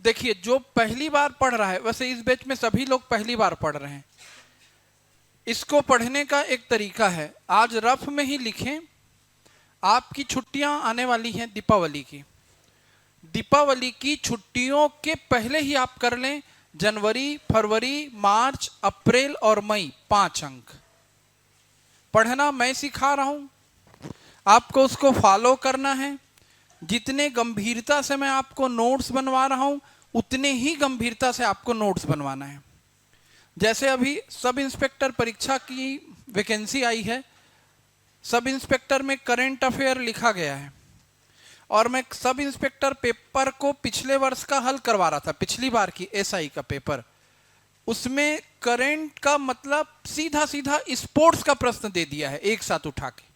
देखिए, जो पहली बार पढ़ रहा है, वैसे इस बैच में सभी लोग पहली बार पढ़ रहे हैं, इसको पढ़ने का एक तरीका है, आज रफ में ही लिखें। आपकी छुट्टियां आने वाली हैं दीपावली की। दीपावली की छुट्टियों के पहले ही आप कर लें जनवरी, फरवरी, मार्च, अप्रैल और मई 5 अंक पढ़ना मैं सिखा रहा हूं, आपको उसको फॉलो करना है। जितने गंभीरता से मैं आपको नोट्स बनवा रहा हूं, उतने ही गंभीरता से आपको नोट्स बनवाना है। जैसे अभी सब इंस्पेक्टर परीक्षा की वैकेंसी आई है, सब इंस्पेक्टर में करंट अफेयर लिखा गया है, और मैं सब इंस्पेक्टर पेपर को पिछले वर्ष का हल करवा रहा था, पिछली बार की एसआई का पेपर। उसमें करंट का मतलब सीधा सीधा स्पोर्ट्स का प्रश्न दे दिया है एक साथ उठा के।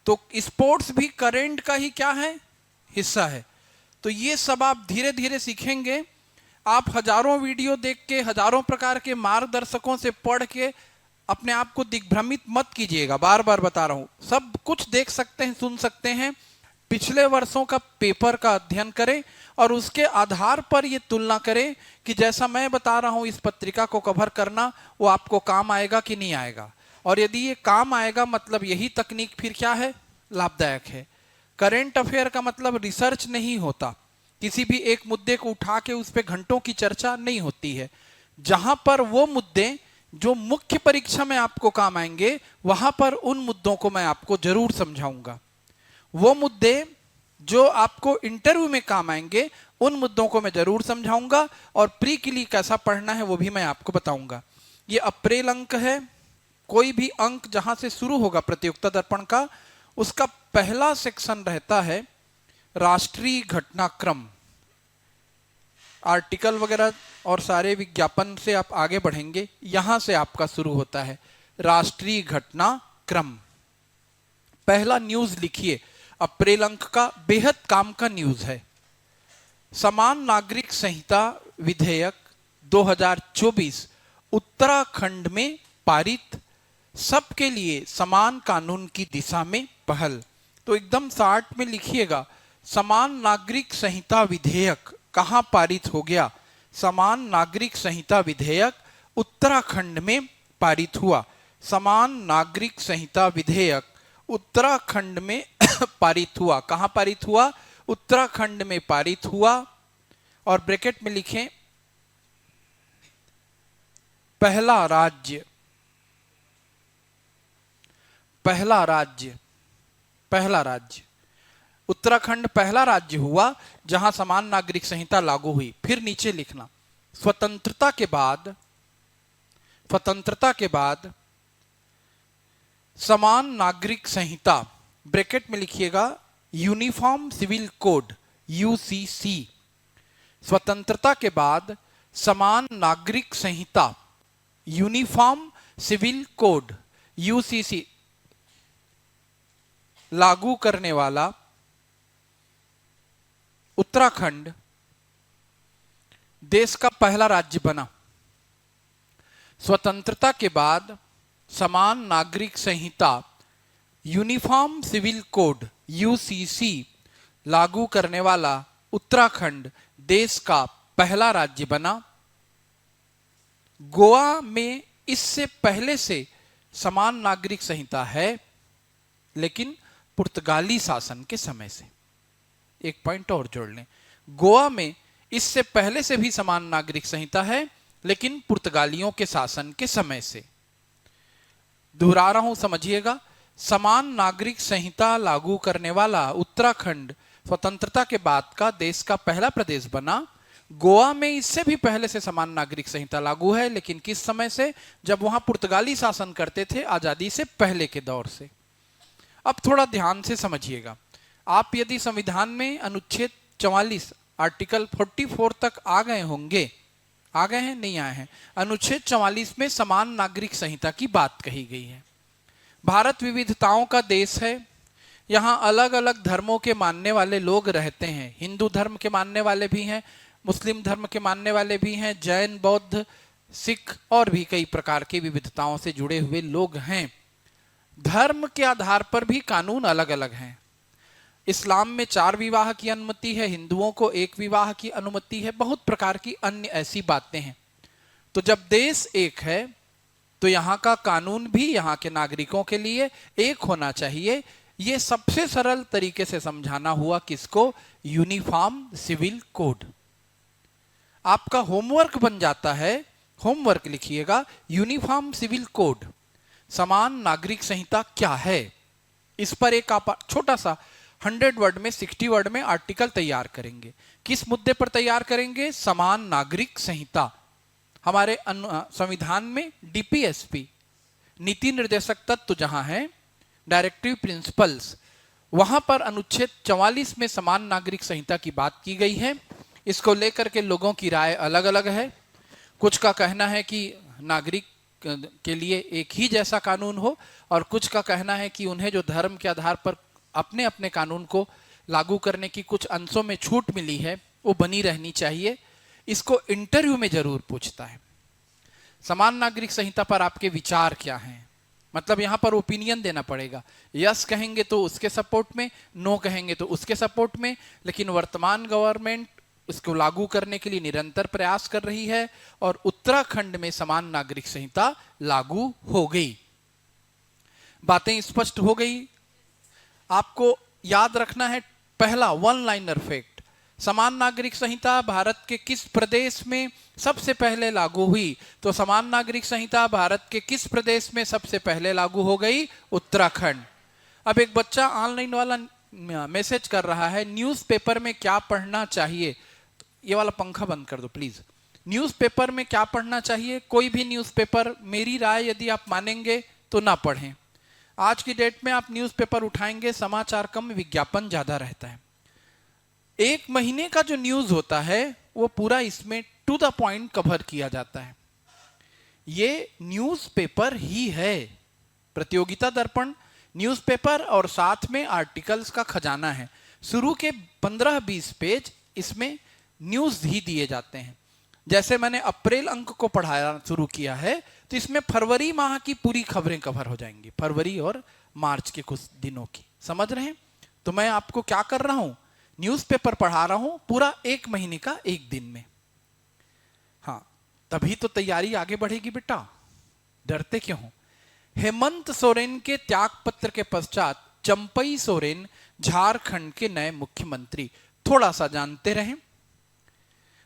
तो स्पोर्ट्स भी करंट का ही क्या है, हिस्सा है। तो ये सब आप धीरे धीरे सीखेंगे। आप हजारों वीडियो देख के, हजारों प्रकार के मार्गदर्शकों से पढ़ के अपने आप को दिग्भ्रमित मत कीजिएगा। बार बार बता रहा हूं, सब कुछ देख सकते हैं, सुन सकते हैं। पिछले वर्षों का पेपर का अध्ययन करें और उसके आधार पर यह तुलना करें कि जैसा मैं बता रहा हूं इस पत्रिका को कवर करना, वो आपको काम आएगा कि नहीं आएगा। और यदि ये काम आएगा, मतलब यही तकनीक फिर क्या है, लाभदायक है। करंट अफेयर का मतलब रिसर्च नहीं होता, किसी भी एक मुद्दे को उठा के उस पर घंटों की चर्चा नहीं होती है। जहां पर वो मुद्दे जो मुख्य परीक्षा में आपको काम आएंगे, वहां पर उन मुद्दों को मैं आपको जरूर समझाऊंगा। वो मुद्दे जो आपको इंटरव्यू में काम आएंगे, उन मुद्दों को मैं जरूर समझाऊंगा। और प्री के लिए कैसा पढ़ना है वो भी मैं आपको बताऊंगा। ये अप्रैल अंक है। कोई भी अंक जहां से शुरू होगा प्रतियोगिता दर्पण का, उसका पहला सेक्शन रहता है राष्ट्रीय घटनाक्रम। आर्टिकल वगैरह और सारे विज्ञापन से आप आगे बढ़ेंगे, यहां से आपका शुरू होता है राष्ट्रीय घटनाक्रम। पहला न्यूज लिखिए, अप्रैल अंक का बेहद काम का न्यूज है। समान नागरिक संहिता विधेयक 2024 उत्तराखंड में पारित, सबके लिए समान कानून की दिशा में पहल। तो एकदम शार्ट में लिखिएगा, समान नागरिक संहिता विधेयक कहां पारित हो गया। समान नागरिक संहिता विधेयक उत्तराखंड में पारित हुआ। समान नागरिक संहिता विधेयक उत्तराखंड में पारित हुआ। कहां पारित हुआ, उत्तराखंड में पारित हुआ। और ब्रैकेट में लिखें पहला राज्य, पहला राज्य, पहला राज्य। उत्तराखंड पहला राज्य हुआ जहां समान नागरिक संहिता लागू हुई। फिर नीचे लिखना, स्वतंत्रता के बाद, स्वतंत्रता के बाद समान नागरिक संहिता, ब्रैकेट में लिखिएगा यूनिफॉर्म सिविल कोड यूसीसी। स्वतंत्रता के बाद समान नागरिक संहिता यूनिफॉर्म सिविल कोड यूसीसी लागू करने वाला उत्तराखंड देश का पहला राज्य बना। स्वतंत्रता के बाद समान नागरिक संहिता यूनिफॉर्म सिविल कोड यूसीसी लागू करने वाला उत्तराखंड देश का पहला राज्य बना। गोवा में इससे पहले से समान नागरिक संहिता है, लेकिन पुर्तगाली शासन के समय से। एक पॉइंट और जोड़ लें, गोवा में इससे पहले से भी समान नागरिक संहिता है, लेकिन पुर्तगालियों के शासन के समय से। दोहरा रहा हूं, समझिएगा। समान नागरिक संहिता लागू करने वाला उत्तराखंड स्वतंत्रता के बाद का देश का पहला प्रदेश बना। गोवा में इससे भी पहले से समान नागरिक संहिता लागू है, लेकिन किस समय से, जब वहां पुर्तगाली शासन करते थे, आजादी से पहले के दौर से। अब थोड़ा ध्यान से समझिएगा। आप यदि संविधान में अनुच्छेद 44 आर्टिकल 44 तक आ गए होंगे, आ गए हैं, नहीं आए हैं, अनुच्छेद 44 में समान नागरिक संहिता की बात कही गई है। भारत विविधताओं का देश है, यहाँ अलग अलग धर्मों के मानने वाले लोग रहते हैं। हिंदू धर्म के मानने वाले भी हैं, मुस्लिम धर्म के मानने वाले भी हैं, जैन, बौद्ध, सिख और भी कई प्रकार की विविधताओं से जुड़े हुए लोग हैं। धर्म के आधार पर भी कानून अलग अलग हैं। इस्लाम में 4 विवाह की अनुमति है, हिंदुओं को 1 विवाह की अनुमति है, बहुत प्रकार की अन्य ऐसी बातें हैं। तो जब देश एक है तो यहाँ का कानून भी यहाँ के नागरिकों के लिए एक होना चाहिए। ये सबसे सरल तरीके से समझाना हुआ किसको? Uniform civil code. आपका होमवर्क बन जाता है, होमवर्क लिखिएगा, यूनिफॉर्म सिविल कोड, समान नागरिक संहिता क्या है। इस पर एक आप छोटा सा 100 वर्ड में 60 वर्ड में आर्टिकल तैयार करेंगे। किस मुद्दे पर तैयार करेंगे? समान नागरिक संहिता। हमारे संविधान में डीपीएसपी, नीति निर्देशक तत्व जहां है, डायरेक्टिव प्रिंसिपल्स, वहां पर अनुच्छेद 44 में समान नागरिक संहिता की बात की गई है। इसको लेकर के लोगों की राय अलग अलग है। कुछ का कहना है कि नागरिक के लिए एक ही जैसा कानून हो, और कुछ का कहना है कि उन्हें जो धर्म के आधार पर अपने अपने कानून को लागू करने की कुछ अंशों में छूट मिली है वो बनी रहनी चाहिए। इसको इंटरव्यू में जरूर पूछता है। समान नागरिक संहिता पर आपके विचार क्या हैं? मतलब यहां पर ओपिनियन देना पड़ेगा। यस कहेंगे तो उसके सपोर्ट में, नो कहेंगे तो उसके सपोर्ट में। लेकिन वर्तमान गवर्नमेंट इसको लागू करने के लिए निरंतर प्रयास कर रही है और उत्तराखंड में समान नागरिक संहिता लागू हो गई। बातें स्पष्ट हो गई। आपको याद रखना है पहला 1 लाइनर फैक्ट, समान नागरिक संहिता भारत के किस प्रदेश में सबसे पहले लागू हुई? तो समान नागरिक संहिता भारत के किस प्रदेश में सबसे पहले लागू हो गई? उत्तराखंड। अब एक बच्चा ऑनलाइन वाला मैसेज कर रहा है, न्यूज़पेपर में क्या पढ़ना चाहिए? ये वाला पंखा बंद कर दो प्लीज। न्यूज़पेपर में क्या पढ़ना चाहिए? कोई भी न्यूज़पेपर, मेरी राय यदि आप मानेंगे तो ना पढ़ें। आज की डेट में आप न्यूज़पेपर उठाएंगे, समाचार कम, विज्ञापन ज्यादा रहता है। 1 महीने का जो न्यूज होता है वो पूरा इसमें टू द पॉइंट कवर किया जाता है। ये न्यूज़पेपर ही है। प्रतियोगिता दर्पण न्यूज़पेपर और साथ में आर्टिकल्स का खजाना है। शुरू के 15-20 पेज इसमें न्यूज ही दिए जाते हैं। जैसे मैंने अप्रैल अंक को पढ़ाना शुरू किया है तो इसमें फरवरी माह की पूरी खबरें कवर हो जाएंगी, फरवरी और मार्च के कुछ दिनों की। समझ रहे हैं? तो मैं आपको क्या कर रहा हूं, न्यूज़पेपर पढ़ा रहा हूं पूरा 1 महीने का 1 दिन में। हाँ, तभी तो तैयारी आगे बढ़ेगी बेटा, डरते क्यों हो? हेमंत सोरेन के त्याग पत्र के पश्चात चंपई सोरेन झारखंड के नए मुख्यमंत्री। थोड़ा सा जानते रहें।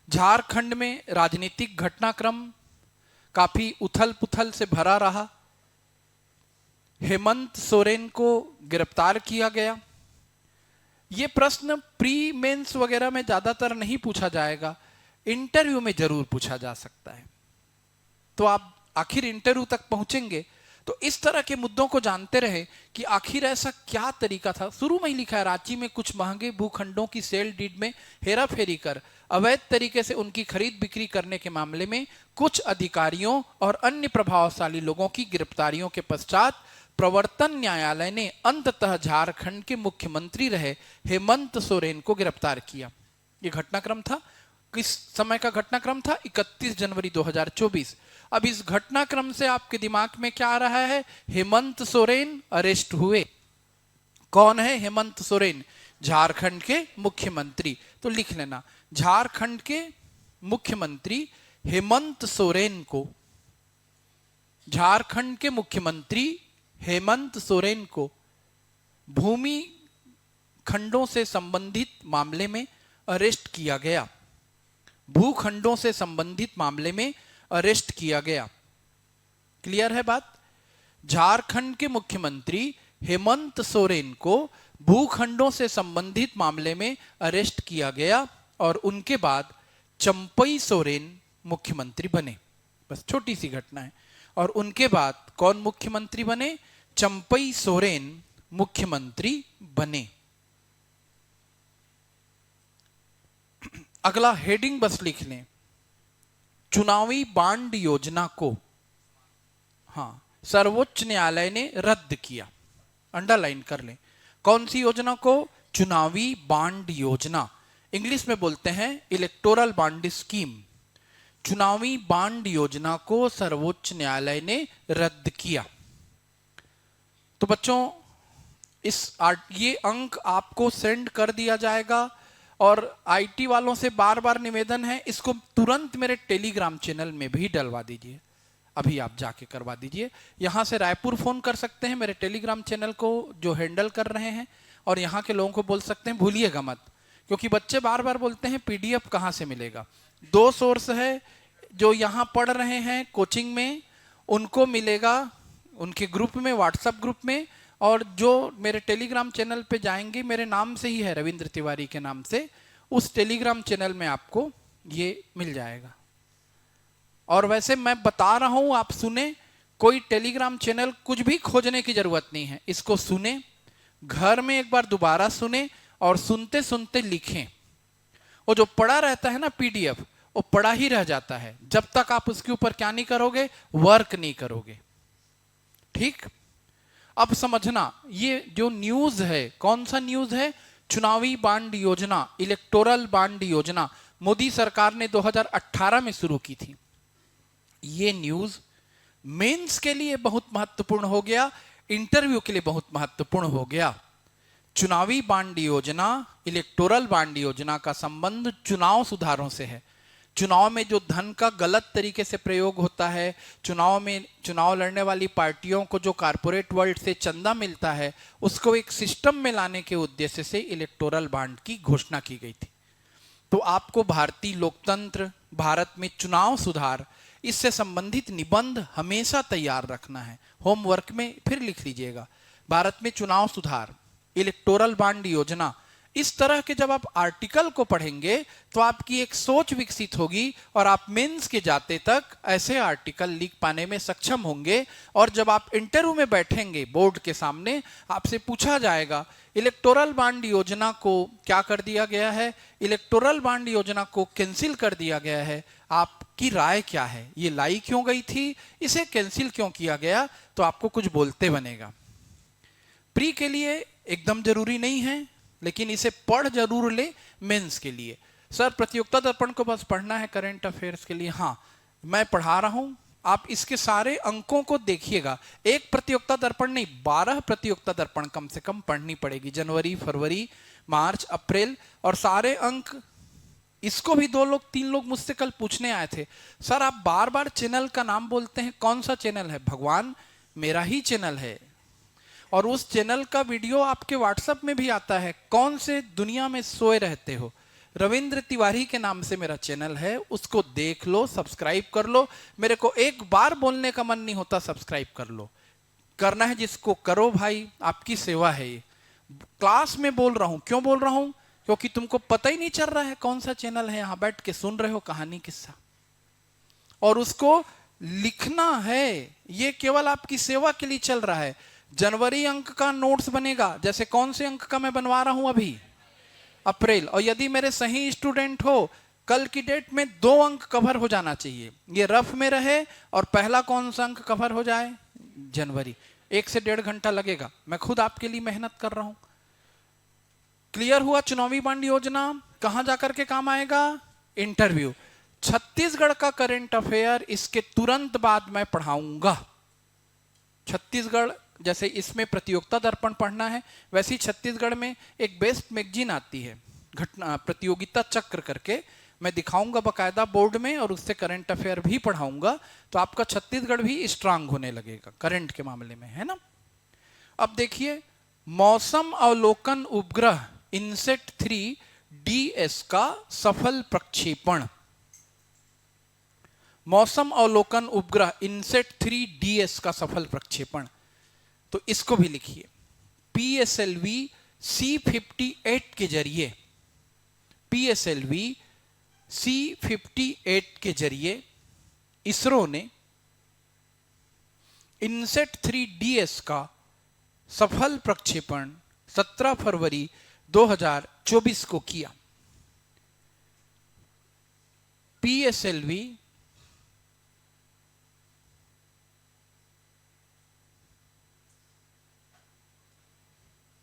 झारखंड में राजनीतिक घटनाक्रम काफी उथल पुथल से भरा रहा। हेमंत सोरेन को गिरफ्तार किया गया। ये प्रश्न प्री मेंस वगैरह में ज्यादातर नहीं पूछा जाएगा, इंटरव्यू में जरूर पूछा जा सकता है। तो आप आखिर इंटरव्यू तक पहुंचेंगे तो इस तरह के मुद्दों को जानते रहे कि आखिर ऐसा क्या तरीका था। शुरू में ही लिखा है, रांची में कुछ महंगे भूखंडों की सेल डीड में हेरा फेरी कर अवैध तरीके से उनकी खरीद बिक्री करने के मामले में कुछ अधिकारियों और अन्य प्रभावशाली लोगों की गिरफ्तारियों के पश्चात प्रवर्तन न्यायालय ने अंततः झारखंड के मुख्यमंत्री रहे हेमंत सोरेन को गिरफ्तार किया। यह घटनाक्रम था। किस समय का घटनाक्रम था? 31 जनवरी 2024। अब इस घटनाक्रम से आपके दिमाग में क्या आ रहा है? हेमंत सोरेन अरेस्ट हुए। कौन है हेमंत सोरेन? झारखंड के मुख्यमंत्री। तो लिख लेना, झारखंड के मुख्यमंत्री हेमंत सोरेन को, झारखंड के मुख्यमंत्री हेमंत सोरेन को भूमि खंडों से संबंधित मामले में अरेस्ट किया गया। भूखंडों से संबंधित मामले में अरेस्ट किया गया। क्लियर है बात? झारखंड के मुख्यमंत्री हेमंत सोरेन को भूखंडों से संबंधित मामले में अरेस्ट किया गया और उनके बाद चंपई सोरेन मुख्यमंत्री बने। बस छोटी सी घटना है। और उनके बाद कौन मुख्यमंत्री बने? चंपई सोरेन मुख्यमंत्री बने। अगला हेडिंग बस लिख लें, चुनावी बांड योजना को सर्वोच्च न्यायालय ने रद्द किया। अंडरलाइन कर लें, कौन सी योजना को? चुनावी बांड योजना। इंग्लिश में बोलते हैं इलेक्टोरल बांड स्कीम। चुनावी बांड योजना को सर्वोच्च न्यायालय ने रद्द किया। तो बच्चों ये अंक आपको सेंड कर दिया जाएगा। और आईटी वालों से बार बार निवेदन है, इसको तुरंत मेरे टेलीग्राम चैनल में भी डलवा दीजिए। अभी आप जाके करवा दीजिए। यहां से रायपुर फोन कर सकते हैं मेरे टेलीग्राम चैनल को जो हैंडल कर रहे हैं, और यहाँ के लोगों को बोल सकते हैं भूलिएगा मत, क्योंकि बच्चे बार बार बोलते हैं पीडीएफ कहाँ से मिलेगा। 2 सोर्स है, जो यहाँ पढ़ रहे हैं कोचिंग में उनको मिलेगा उनके ग्रुप में, व्हाट्सएप ग्रुप में, और जो मेरे टेलीग्राम चैनल पे जाएंगे, मेरे नाम से ही है, रविंद्र तिवारी के नाम से, उस टेलीग्राम चैनल में आपको ये मिल जाएगा। और वैसे मैं बता रहा हूं, आप सुने, कोई टेलीग्राम चैनल कुछ भी खोजने की जरूरत नहीं है। इसको सुने, घर में एक बार दोबारा सुने, और सुनते सुनते लिखें। वो जो पड़ा रहता है ना पीडीएफ, वो पड़ा ही रह जाता है जब तक आप उसके ऊपर क्या नहीं करोगे, वर्क नहीं करोगे। ठीक, अब समझना, ये जो न्यूज है, कौन सा न्यूज है? चुनावी बांड योजना, इलेक्टोरल बांड योजना मोदी सरकार ने 2018 में शुरू की थी। ये न्यूज मेंस के लिए बहुत महत्वपूर्ण हो गया, इंटरव्यू के लिए बहुत महत्वपूर्ण हो गया। चुनावी बांड योजना, इलेक्टोरल बांड योजना का संबंध चुनाव सुधारों से है। चुनाव में जो धन का गलत तरीके से प्रयोग होता है, चुनाव लड़ने वाली पार्टियों को जो कारपोरेट वर्ल्ड से चंदा मिलता है, उसको एक सिस्टम में लाने के उद्देश्य से इलेक्टोरल बांड की घोषणा की गई थी। तो आपको भारतीय लोकतंत्र, भारत में चुनाव सुधार, इससे संबंधित निबंध हमेशा तैयार रखना है। होमवर्क में फिर लिख लीजिएगा, भारत में चुनाव सुधार, इलेक्टोरल बांड योजना। इस तरह के जब आप आर्टिकल को पढ़ेंगे तो आपकी एक सोच विकसित होगी, और आप मेंस के जाते तक ऐसे आर्टिकल लिख पाने में सक्षम होंगे। और जब आप इंटरव्यू में बैठेंगे बोर्ड के सामने, आपसे पूछा जाएगा इलेक्टोरल बांड योजना को क्या कर दिया गया है, इलेक्टोरल बांड योजना को कैंसिल कर दिया गया है, आपकी राय क्या है, ये लाई क्यों गई थी, इसे कैंसिल क्यों किया गया, तो आपको कुछ बोलते बनेगा। प्री के लिए एकदम जरूरी नहीं है, लेकिन इसे पढ़ जरूर ले मेंस के लिए। सर प्रतियोगिता दर्पण को बस पढ़ना है करंट अफेयर्स के लिए, हाँ मैं पढ़ा रहा हूं, आप इसके सारे अंकों को देखिएगा। एक प्रतियोगिता दर्पण नहीं, 12 प्रतियोगिता दर्पण कम से कम पढ़नी पड़ेगी, जनवरी, फरवरी, मार्च, अप्रैल, और सारे अंक। इसको भी 2 लोग 3 लोग मुझसे कल पूछने आए थे, सर आप बार बार चैनल का नाम बोलते हैं, कौन सा चैनल है? भगवान, मेरा ही चैनल है, और उस चैनल का वीडियो आपके व्हाट्सएप में भी आता है। कौन से दुनिया में सोए रहते हो? रविंद्र तिवारी के नाम से मेरा चैनल है, उसको देख लो, सब्सक्राइब कर लो। मेरे को एक बार बोलने का मन नहीं होता, सब्सक्राइब कर लो। करना है जिसको करो भाई, आपकी सेवा है ये। क्लास में बोल रहा हूं, क्यों बोल रहा हूं? क्योंकि तुमको पता ही नहीं चल रहा है कौन सा चैनल है, यहां बैठ के सुन रहे हो कहानी किस्सा, और उसको लिखना है। ये केवल आपकी सेवा के लिए चल रहा है। जनवरी अंक का नोट्स बनेगा, जैसे कौन से अंक का मैं बनवा रहा हूं अभी? अप्रैल। और यदि मेरे सही स्टूडेंट हो, कल की डेट में 2 अंक कवर हो जाना चाहिए, ये रफ में रहे, और पहला कौन सा अंक कवर हो जाए? जनवरी। 1 से 1.5 घंटा लगेगा, मैं खुद आपके लिए मेहनत कर रहा हूं। क्लियर हुआ? चुनावी बांड योजना कहां जाकर के काम आएगा? इंटरव्यू। छत्तीसगढ़ का करंट अफेयर इसके तुरंत बाद मैं पढ़ाऊंगा। छत्तीसगढ़, जैसे इसमें प्रतियोगिता दर्पण पढ़ना है, वैसे ही छत्तीसगढ़ में एक बेस्ट मैगजीन आती है, घटना प्रतियोगिता चक्र करके, मैं दिखाऊंगा बकायदा बोर्ड में, और उससे करंट अफेयर भी पढ़ाऊंगा। तो आपका छत्तीसगढ़ भी स्ट्रांग होने लगेगा करंट के मामले में, है ना। अब देखिए, मौसम अवलोकन उपग्रह इनसेट 3 DS का सफल प्रक्षेपण। मौसम अवलोकन उपग्रह इनसेट 3 DS का सफल प्रक्षेपण, तो इसको भी लिखिए। PSLV C58 के जरिए, PSLV C58 के जरिए इसरो ने इनसेट 3 DS का सफल प्रक्षेपण 17 फरवरी 2024 को किया। PSLV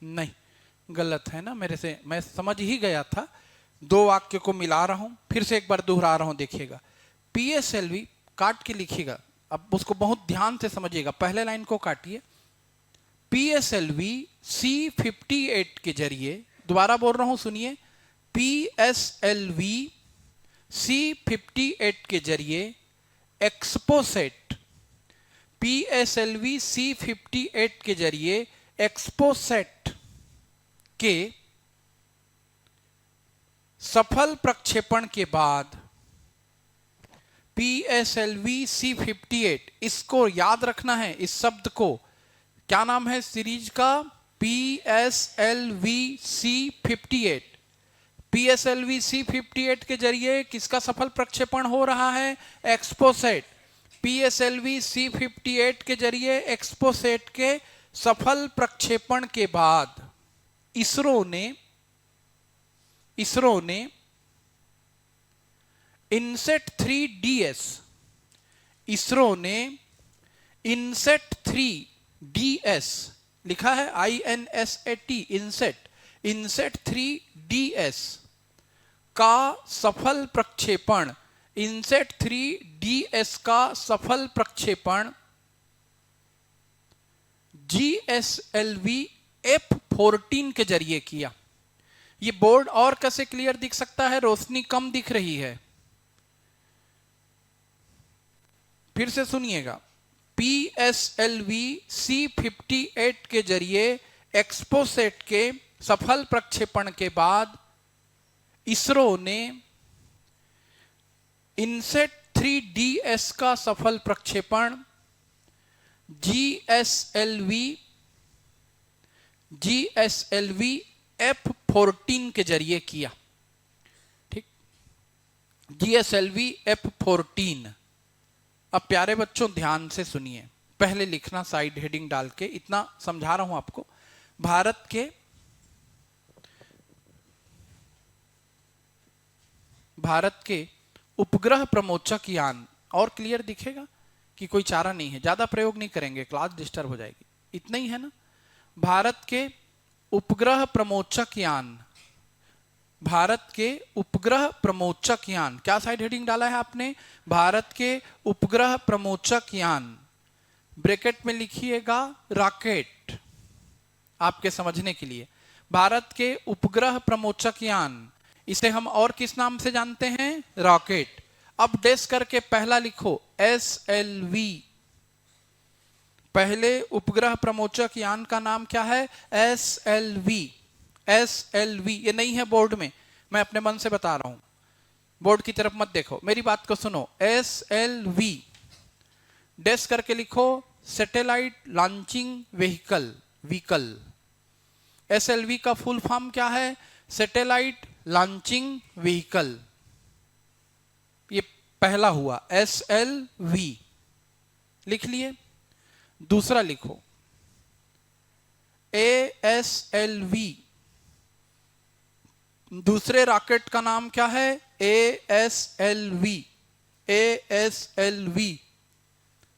नहीं, गलत है ना मेरे से, मैं समझ ही गया था। 2 वाक्य को मिला रहा हूं, फिर से एक बार दोहरा रहा हूं, देखिएगा। PSLV काट के लिखिएगा, अब उसको बहुत ध्यान से समझिएगा, पहले लाइन को काटिए। PSLV C58 के जरिए, दोबारा बोल रहा हूं सुनिए, PSLV C58 के जरिए एक्सपोसेट, PSLV C58 के जरिए एक्सपोसेट के सफल प्रक्षेपण के बाद PSLV C58, इसको याद रखना है, इस शब्द को, क्या नाम है सीरीज का? PSLV C58। PSLV C58 के जरिए किसका सफल प्रक्षेपण हो रहा है? एक्सपोसेट। PSLV C58 के जरिए एक्सपोसेट के सफल प्रक्षेपण के बाद इसरो ने इनसेट 3DS, इसरो ने इनसेट 3DS लिखा है INSAT, इनसेट 3DS का सफल प्रक्षेपण, इनसेट 3DS का सफल प्रक्षेपण GSLV F14 के जरिए किया। ये बोर्ड और कैसे क्लियर दिख सकता है? रोशनी कम दिख रही है। फिर से सुनिएगा, PSLV C58 के जरिए एक्सपोसेट के सफल प्रक्षेपण के बाद इसरो ने इनसेट 3DS का सफल प्रक्षेपण GSLV F14 के जरिए किया। ठीक, GSLV F14। अब प्यारे बच्चों ध्यान से सुनिए, पहले लिखना साइड हेडिंग डाल के, इतना समझा रहा हूं आपको। भारत के उपग्रह प्रमोचक यान, और क्लियर दिखेगा कि कोई चारा नहीं है, ज्यादा प्रयोग नहीं करेंगे, क्लास डिस्टर्ब हो जाएगी, इतना ही है ना। भारत के उपग्रह प्रमोचक यान, भारत के उपग्रह प्रमोचक यान, क्या साइड हेडिंग डाला है आपने? भारत के उपग्रह प्रमोचक यान, ब्रैकेट में लिखिएगा रॉकेट, आपके समझने के लिए। भारत के उपग्रह प्रमोचक यान, इसे हम और किस नाम से जानते हैं? रॉकेट। अब डेस करके पहला लिखो SLV, पहले उपग्रह प्रमोचक यान का नाम क्या है? SLV। SLV ये नहीं है बोर्ड में, मैं अपने मन से बता रहा हूं, बोर्ड की तरफ मत देखो, मेरी बात को सुनो। SLV डेस करके लिखो सैटेलाइट लॉन्चिंग व्हीकल। SLV का फुल फॉर्म क्या है? Satellite launching vehicle. ये पहला हुआ SLV, लिख लिए। दूसरा लिखो ASLV, दूसरे रॉकेट का नाम क्या है? ASLV। ASLV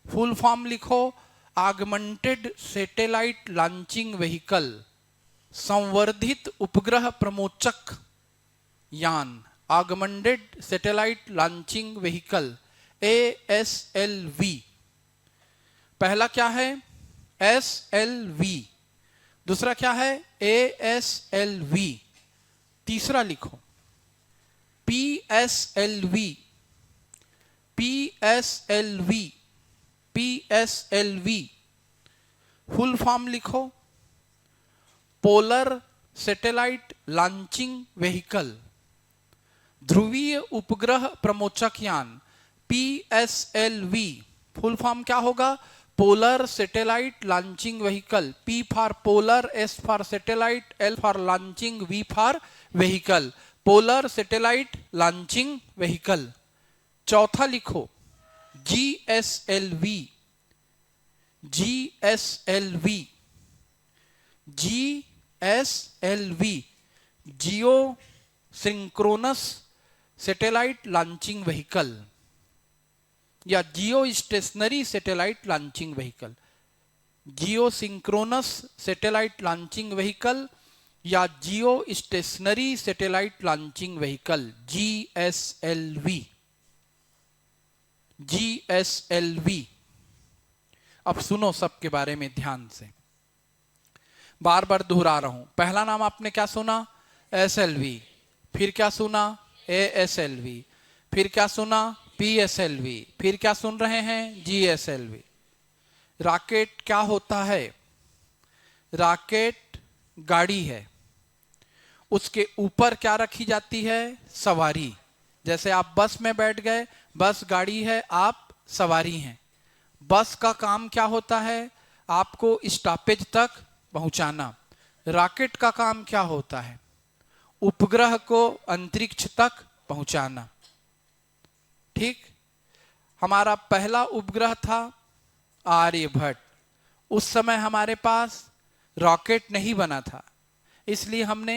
फुल फॉर्म लिखो ऑगमेंटेड सैटेलाइट लॉन्चिंग व्हीकल, संवर्धित उपग्रह प्रमोचक यान, augmented satellite launching vehicle, ASLV। पहला क्या है? SLV, दूसरा क्या है? ASLV। तीसरा लिखो PSLV। PSLV फुल फॉर्म लिखो पोलर सैटेलाइट लॉन्चिंग व्हीकल, ध्रुवीय उपग्रह प्रमोचक यान। PSLV फुल फॉर्म क्या होगा? Polar satellite launching vehicle. P for polar, S for satellite, L for launching, V for vehicle, polar satellite launching vehicle. चौथा लिखो GSLV। Geosynchronous satellite launching vehicle या geostationary satellite launching vehicle. Geosynchronous satellite launching vehicle या geostationary satellite launching vehicle, GSLV। अब सुनो सबके बारे में ध्यान से। बार बार दोहरा रहा हूं। पहला नाम आपने क्या सुना? SLV। फिर क्या सुना? ASLV। फिर क्या सुना? PSLV। फिर क्या सुन रहे हैं? GSLV। रॉकेट क्या होता है? रॉकेट गाड़ी है, उसके ऊपर क्या रखी जाती है? सवारी। जैसे आप बस में बैठ गए, बस गाड़ी है, आप सवारी हैं। बस का काम क्या होता है? आपको स्टॉपेज तक पहुंचाना। रॉकेट का काम क्या होता है? उपग्रह को अंतरिक्ष तक पहुंचाना। ठीक। हमारा पहला उपग्रह था आर्यभट्ट। उस समय हमारे पास रॉकेट नहीं बना था, इसलिए हमने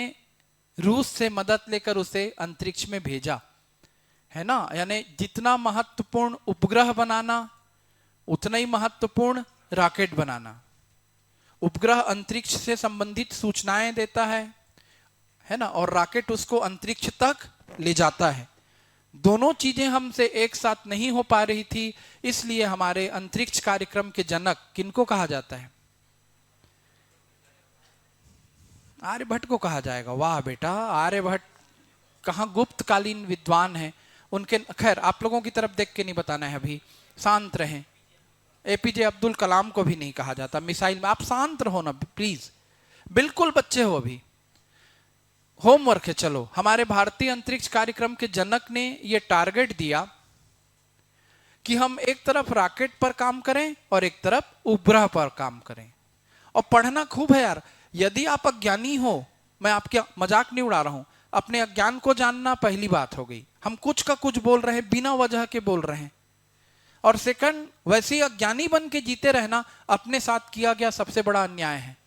रूस से मदद लेकर उसे अंतरिक्ष में भेजा, है ना। यानी जितना महत्वपूर्ण उपग्रह बनाना, उतना ही महत्वपूर्ण रॉकेट बनाना। उपग्रह अंतरिक्ष से संबंधित सूचनाएं देता है ना, और रॉकेट उसको अंतरिक्ष तक ले जाता है। दोनों चीजें हमसे एक साथ नहीं हो पा रही थी, इसलिए हमारे अंतरिक्ष कार्यक्रम के जनक किनको कहा जाता है? आर्यभट्ट को कहा जाएगा। वाह बेटा, आर्यभट्ट कहाँ गुप्त कालीन विद्वान हैं उनके। खैर, आप लोगों की तरफ देख के नहीं बताना है, अभी शांत रहें। APJ अब्दुल कलाम को भी नहीं कहा जाता मिसाइल में। आप शांत रहो ना प्लीज, बिल्कुल बच्चे हो, अभी होमवर्क है। चलो, हमारे भारतीय अंतरिक्ष कार्यक्रम के जनक ने यह टारगेट दिया कि हम एक तरफ रॉकेट पर काम करें और एक तरफ उपग्रह पर काम करें। और पढ़ना खूब है यार। यदि आप अज्ञानी हो, मैं आपके मजाक नहीं उड़ा रहा हूं, अपने अज्ञान को जानना पहली बात हो गई। हम कुछ का कुछ बोल रहे हैं, बिना वजह के बोल रहे हैं। और सेकंड, वैसे ही अज्ञानी बन के जीते रहना अपने साथ किया गया सबसे बड़ा अन्याय है।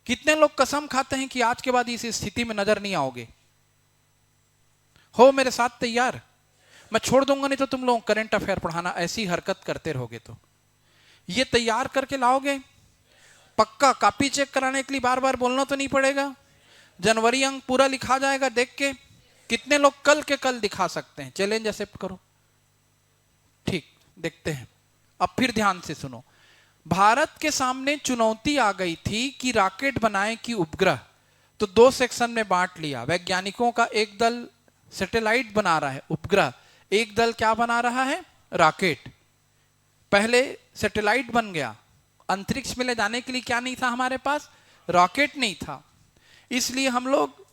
कितने लोग कसम खाते हैं कि आज के बाद इस स्थिति में नजर नहीं आओगे? हो मेरे साथ तैयार? मैं छोड़ दूंगा नहीं तो तुम लोग करंट अफेयर पढ़ाना ऐसी हरकत करते रहोगे तो। ये तैयार करके लाओगे पक्का? कॉपी चेक कराने के लिए बार बार बोलना तो नहीं पड़ेगा? जनवरी अंक पूरा लिखा जाएगा देख के। कितने लोग कल के कल दिखा सकते हैं? चैलेंज एक्सेप्ट करो। ठीक, देखते हैं। अब फिर ध्यान से सुनो। भारत के सामने चुनौती आ गई थी कि रॉकेट बनाए कि उपग्रह। तो दो सेक्शन में बांट लिया। वैज्ञानिकों का एक दल सैटेलाइट बना रहा है, उपग्रह। एक दल क्या बना रहा है? रॉकेट। पहले सैटेलाइट बन गया, अंतरिक्ष में ले जाने के लिए क्या नहीं था हमारे पास? रॉकेट नहीं था। इसलिए हम लोग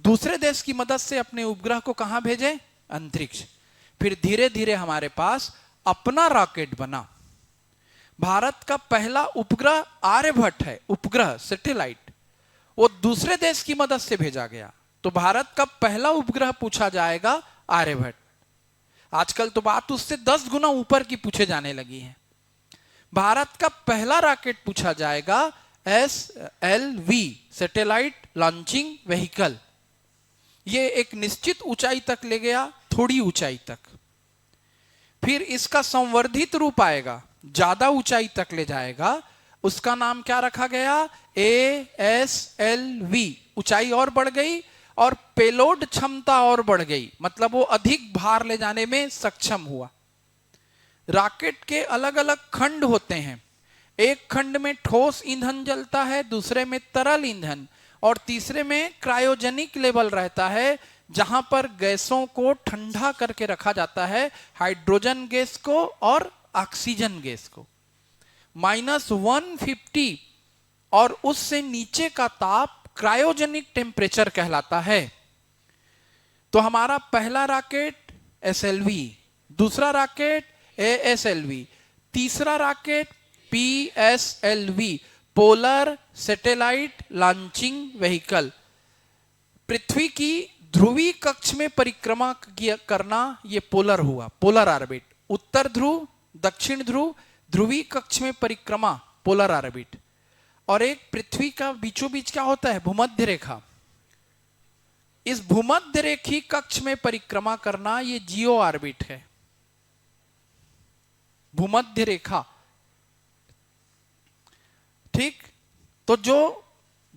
दूसरे देश की मदद से अपने उपग्रह को कहां भेजे? अंतरिक्ष। फिर धीरे धीरे हमारे पास अपना रॉकेट बना। भारत का पहला उपग्रह आर्यभट्ट है, उपग्रह सैटेलाइट। वो दूसरे देश की मदद से भेजा गया। तो भारत का पहला उपग्रह पूछा जाएगा आर्यभट्ट। आजकल तो बात उससे 10 गुना ऊपर की पूछे जाने लगी है। भारत का पहला रॉकेट पूछा जाएगा SLV, सैटेलाइट लॉन्चिंग व्हीकल। ये एक निश्चित ऊंचाई तक ले गया, थोड़ी ऊंचाई तक। फिर इसका संवर्धित रूप आएगा, ज्यादा ऊंचाई तक ले जाएगा। उसका नाम क्या रखा गया? ASLV। ऊंचाई और बढ़ गई और पेलोड क्षमता और बढ़ गई, मतलब वो अधिक भार ले जाने में सक्षम हुआ। रॉकेट के अलग अलग खंड होते हैं। एक खंड में ठोस ईंधन जलता है, दूसरे में तरल ईंधन, और तीसरे में क्रायोजेनिक लेवल रहता है, जहां पर गैसों को ठंडा करके रखा जाता है, हाइड्रोजन गैस को और ऑक्सीजन गैस को। -150 और उससे नीचे का ताप क्रायोजेनिक टेम्परेचर कहलाता है। तो हमारा पहला रॉकेट SLV, दूसरा रॉकेट ASLV, तीसरा rocket PSLV, polar satellite launching vehicle. पृथ्वी की ध्रुवीय कक्ष में परिक्रमा करना, ये पोलर हुआ, पोलर ऑर्बिट। उत्तर ध्रुव, दक्षिण ध्रुव, ध्रुवीय कक्ष में परिक्रमा, पोलर ऑर्बिट। और एक पृथ्वी का बीचों बीच क्या होता है? भूमध्य रेखा। इस भूमध्य रेखी कक्ष में परिक्रमा करना, ये जियो ऑर्बिट है, भूमध्य रेखा। ठीक। तो जो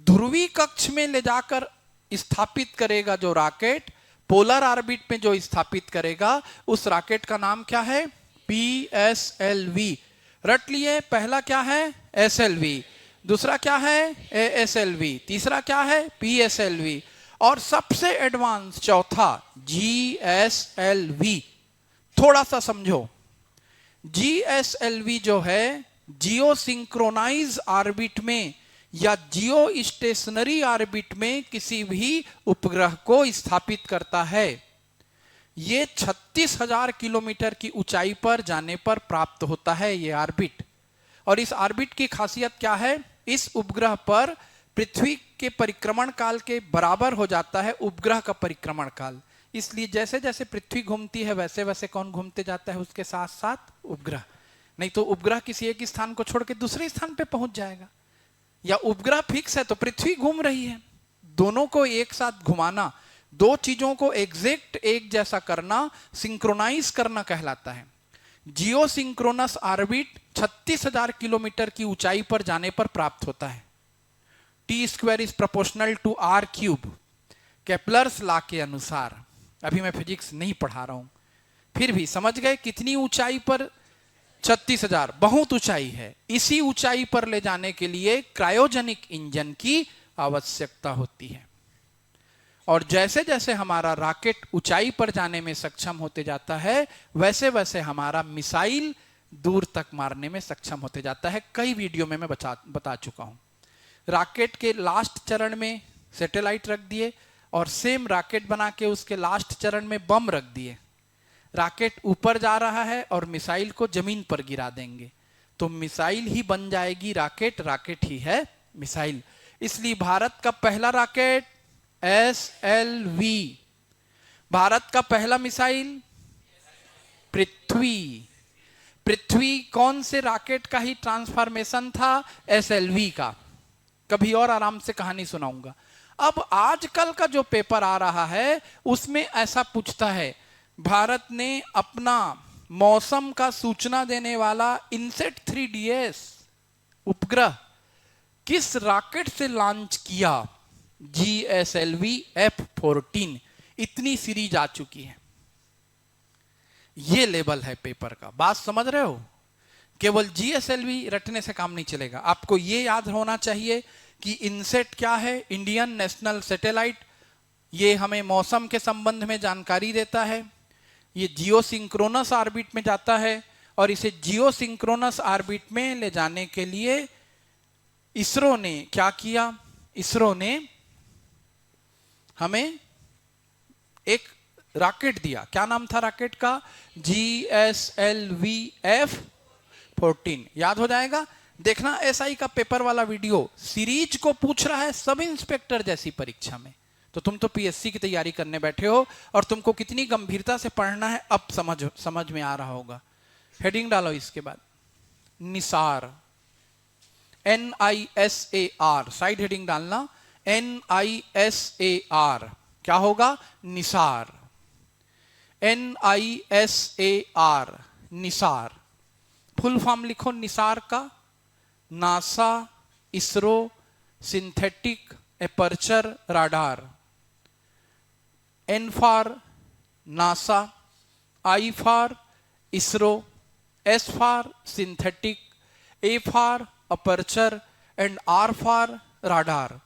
ध्रुवीय कक्ष में ले जाकर स्थापित करेगा जो रॉकेट, पोलर ऑर्बिट में जो स्थापित करेगा, उस रॉकेट का नाम क्या है? PSLV। रट लिए? पहला क्या है? SLV, दूसरा क्या है ASLV, तीसरा क्या है PSLV, और सबसे एडवांस चौथा GSLV। थोड़ा सा समझो, GSLV जो है जियो सिंक्रोनाइज ऑर्बिट में या जियो स्टेशनरी ऑर्बिट में किसी भी उपग्रह को स्थापित करता है। ये 36,000 किलोमीटर की ऊंचाई पर जाने पर प्राप्त होता है ये ऑर्बिट। और इस ऑर्बिट की खासियत क्या है, इस उपग्रह पर पृथ्वी के परिक्रमण काल के बराबर हो जाता है उपग्रह का परिक्रमण काल। इसलिए जैसे जैसे पृथ्वी घूमती है वैसे वैसे कौन घूमते जाता है, उसके साथ साथ उपग्रह। नहीं तो उपग्रह किसी एक स्थान को छोड़ के दूसरे स्थान पे पहुंच जाएगा, या उपग्रह फिक्स है तो पृथ्वी घूम रही है। दोनों को एक साथ घुमाना, दो चीजों को एग्जैक्ट एक जैसा करना, सिंक्रोनाइज करना कहलाता है। जियो सिंक्रोनस ऑर्बिट 36,000 किलोमीटर की ऊंचाई पर जाने पर प्राप्त होता है। T² is proportional to R³ Kepler's law के अनुसार। अभी मैं फिजिक्स नहीं पढ़ा रहा हूं, फिर भी समझ गए कितनी ऊंचाई पर, 36,000 बहुत ऊंचाई है। इसी ऊंचाई पर ले जाने के लिए क्रायोजेनिक इंजन की आवश्यकता होती है। और जैसे जैसे हमारा रॉकेट ऊंचाई पर जाने में सक्षम होते जाता है वैसे वैसे हमारा मिसाइल दूर तक मारने में सक्षम होते जाता है। कई वीडियो में मैं बता चुका हूं। रॉकेट के लास्ट चरण में सैटेलाइट रख दिए और सेम रॉकेट बना के उसके लास्ट चरण में बम रख दिए। रॉकेट ऊपर जा रहा है और मिसाइल को जमीन पर गिरा देंगे, तो मिसाइल ही बन जाएगी रॉकेट, रॉकेट ही है मिसाइल। इसलिए भारत का पहला रॉकेट SLV, भारत का पहला मिसाइल पृथ्वी। पृथ्वी कौन से रॉकेट का ही ट्रांसफॉर्मेशन था, SLV का। कभी और आराम से कहानी सुनाऊंगा। अब आजकल का जो पेपर आ रहा है उसमें ऐसा पूछता है, भारत ने अपना मौसम का सूचना देने वाला इनसेट 3DS उपग्रह किस रॉकेट से लॉन्च किया, GSLV F-14। इतनी सीरीज आ चुकी है। ये लेवल है पेपर का, बात समझ रहे हो। केवल GSLV रटने से काम नहीं चलेगा, आपको ये याद होना चाहिए कि इनसेट क्या है, इंडियन नेशनल सैटेलाइट। ये हमें मौसम के संबंध में जानकारी देता है। ये जियो सिंक्रोनस ऑर्बिट में जाता है और इसे जियो सिंक्रोनस ऑर्बिट में ले जाने के लिए इसरो ने क्या किया, इसरो ने हमें एक रॉकेट दिया। क्या नाम था रॉकेट का, GSLV F-14। याद हो जाएगा, देखना SI का पेपर वाला वीडियो सीरीज को पूछ रहा है सब इंस्पेक्टर जैसी परीक्षा में। तो तुम तो PSC की तैयारी करने बैठे हो और तुमको कितनी गंभीरता से पढ़ना है अब समझ में आ रहा होगा। हेडिंग डालो इसके बाद, निसार, NISAR, साइड हेडिंग डालना, NISAR। क्या होगा, Nisar, NISAR, Nisar. Full form लिखो निसार का, NASA ISRO synthetic aperture radar. N for NASA, I for ISRO, S for synthetic, A for aperture and R for radar.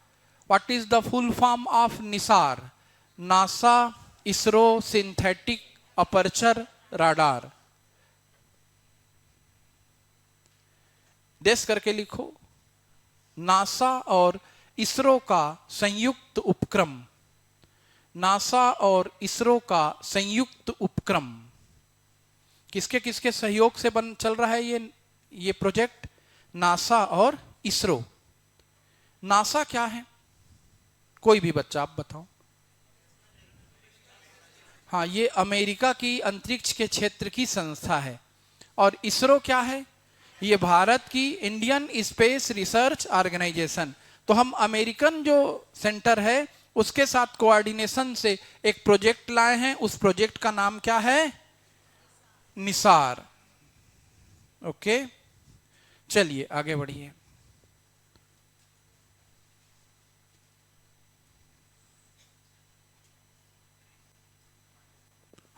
What is the full form of NISAR? NASA ISRO Synthetic Aperture Radar. देश करके लिखो, NASA और इसरो का संयुक्त उपक्रम, NASA और इसरो का संयुक्त उपक्रम। किसके किसके सहयोग से चल रहा है ये प्रोजेक्ट, नासा और इसरो। नासा क्या है, कोई भी बच्चा आप बताओ। हाँ, ये अमेरिका की अंतरिक्ष के क्षेत्र की संस्था है। और इसरो क्या है, ये भारत की इंडियन स्पेस रिसर्च ऑर्गेनाइजेशन। तो हम अमेरिकन जो सेंटर है उसके साथ कोऑर्डिनेशन से एक प्रोजेक्ट लाए हैं। उस प्रोजेक्ट का नाम क्या है, निसार। ओके, चलिए आगे बढ़िए।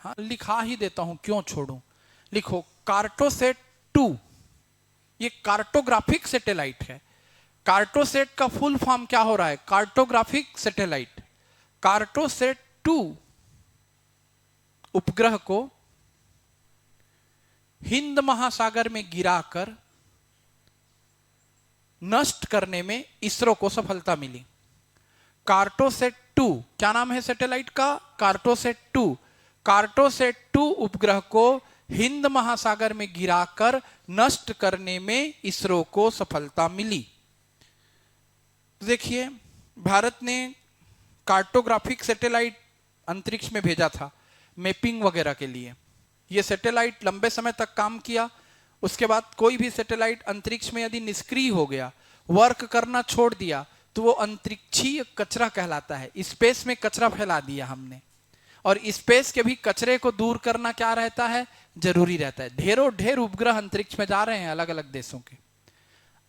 हाँ, लिखा ही देता हूं, क्यों छोड़ूं। लिखो कार्टोसेट 2, ये कार्टोग्राफिक सैटेलाइट है। कार्टोसेट का फुल फॉर्म क्या हो रहा है? Cartographic satellite. कार्टोसेट 2 उपग्रह को हिंद महासागर में गिराकर नष्ट करने में इसरो को सफलता मिली। कार्टोसेट 2, क्या नाम है सैटेलाइट का? कार्टोसेट 2। कार्टोसेट 2 उपग्रह को हिंद महासागर में गिराकर नष्ट करने में इसरो को सफलता मिली। देखिए, भारत ने कार्टोग्राफिक सैटेलाइट अंतरिक्ष में भेजा था मैपिंग वगैरह के लिए। यह सैटेलाइट लंबे समय तक काम किया। उसके बाद कोई भी सैटेलाइट अंतरिक्ष में यदि निष्क्रिय हो गया, वर्क करना छोड़ दिया, तो वो अंतरिक्षीय कचरा कहलाता है। स्पेस में कचरा फैला दिया हमने, और स्पेस के भी कचरे को दूर करना क्या रहता है? जरूरी रहता है। ढेर उपग्रह अंतरिक्ष में जा रहे हैं अलग अलग देशों के।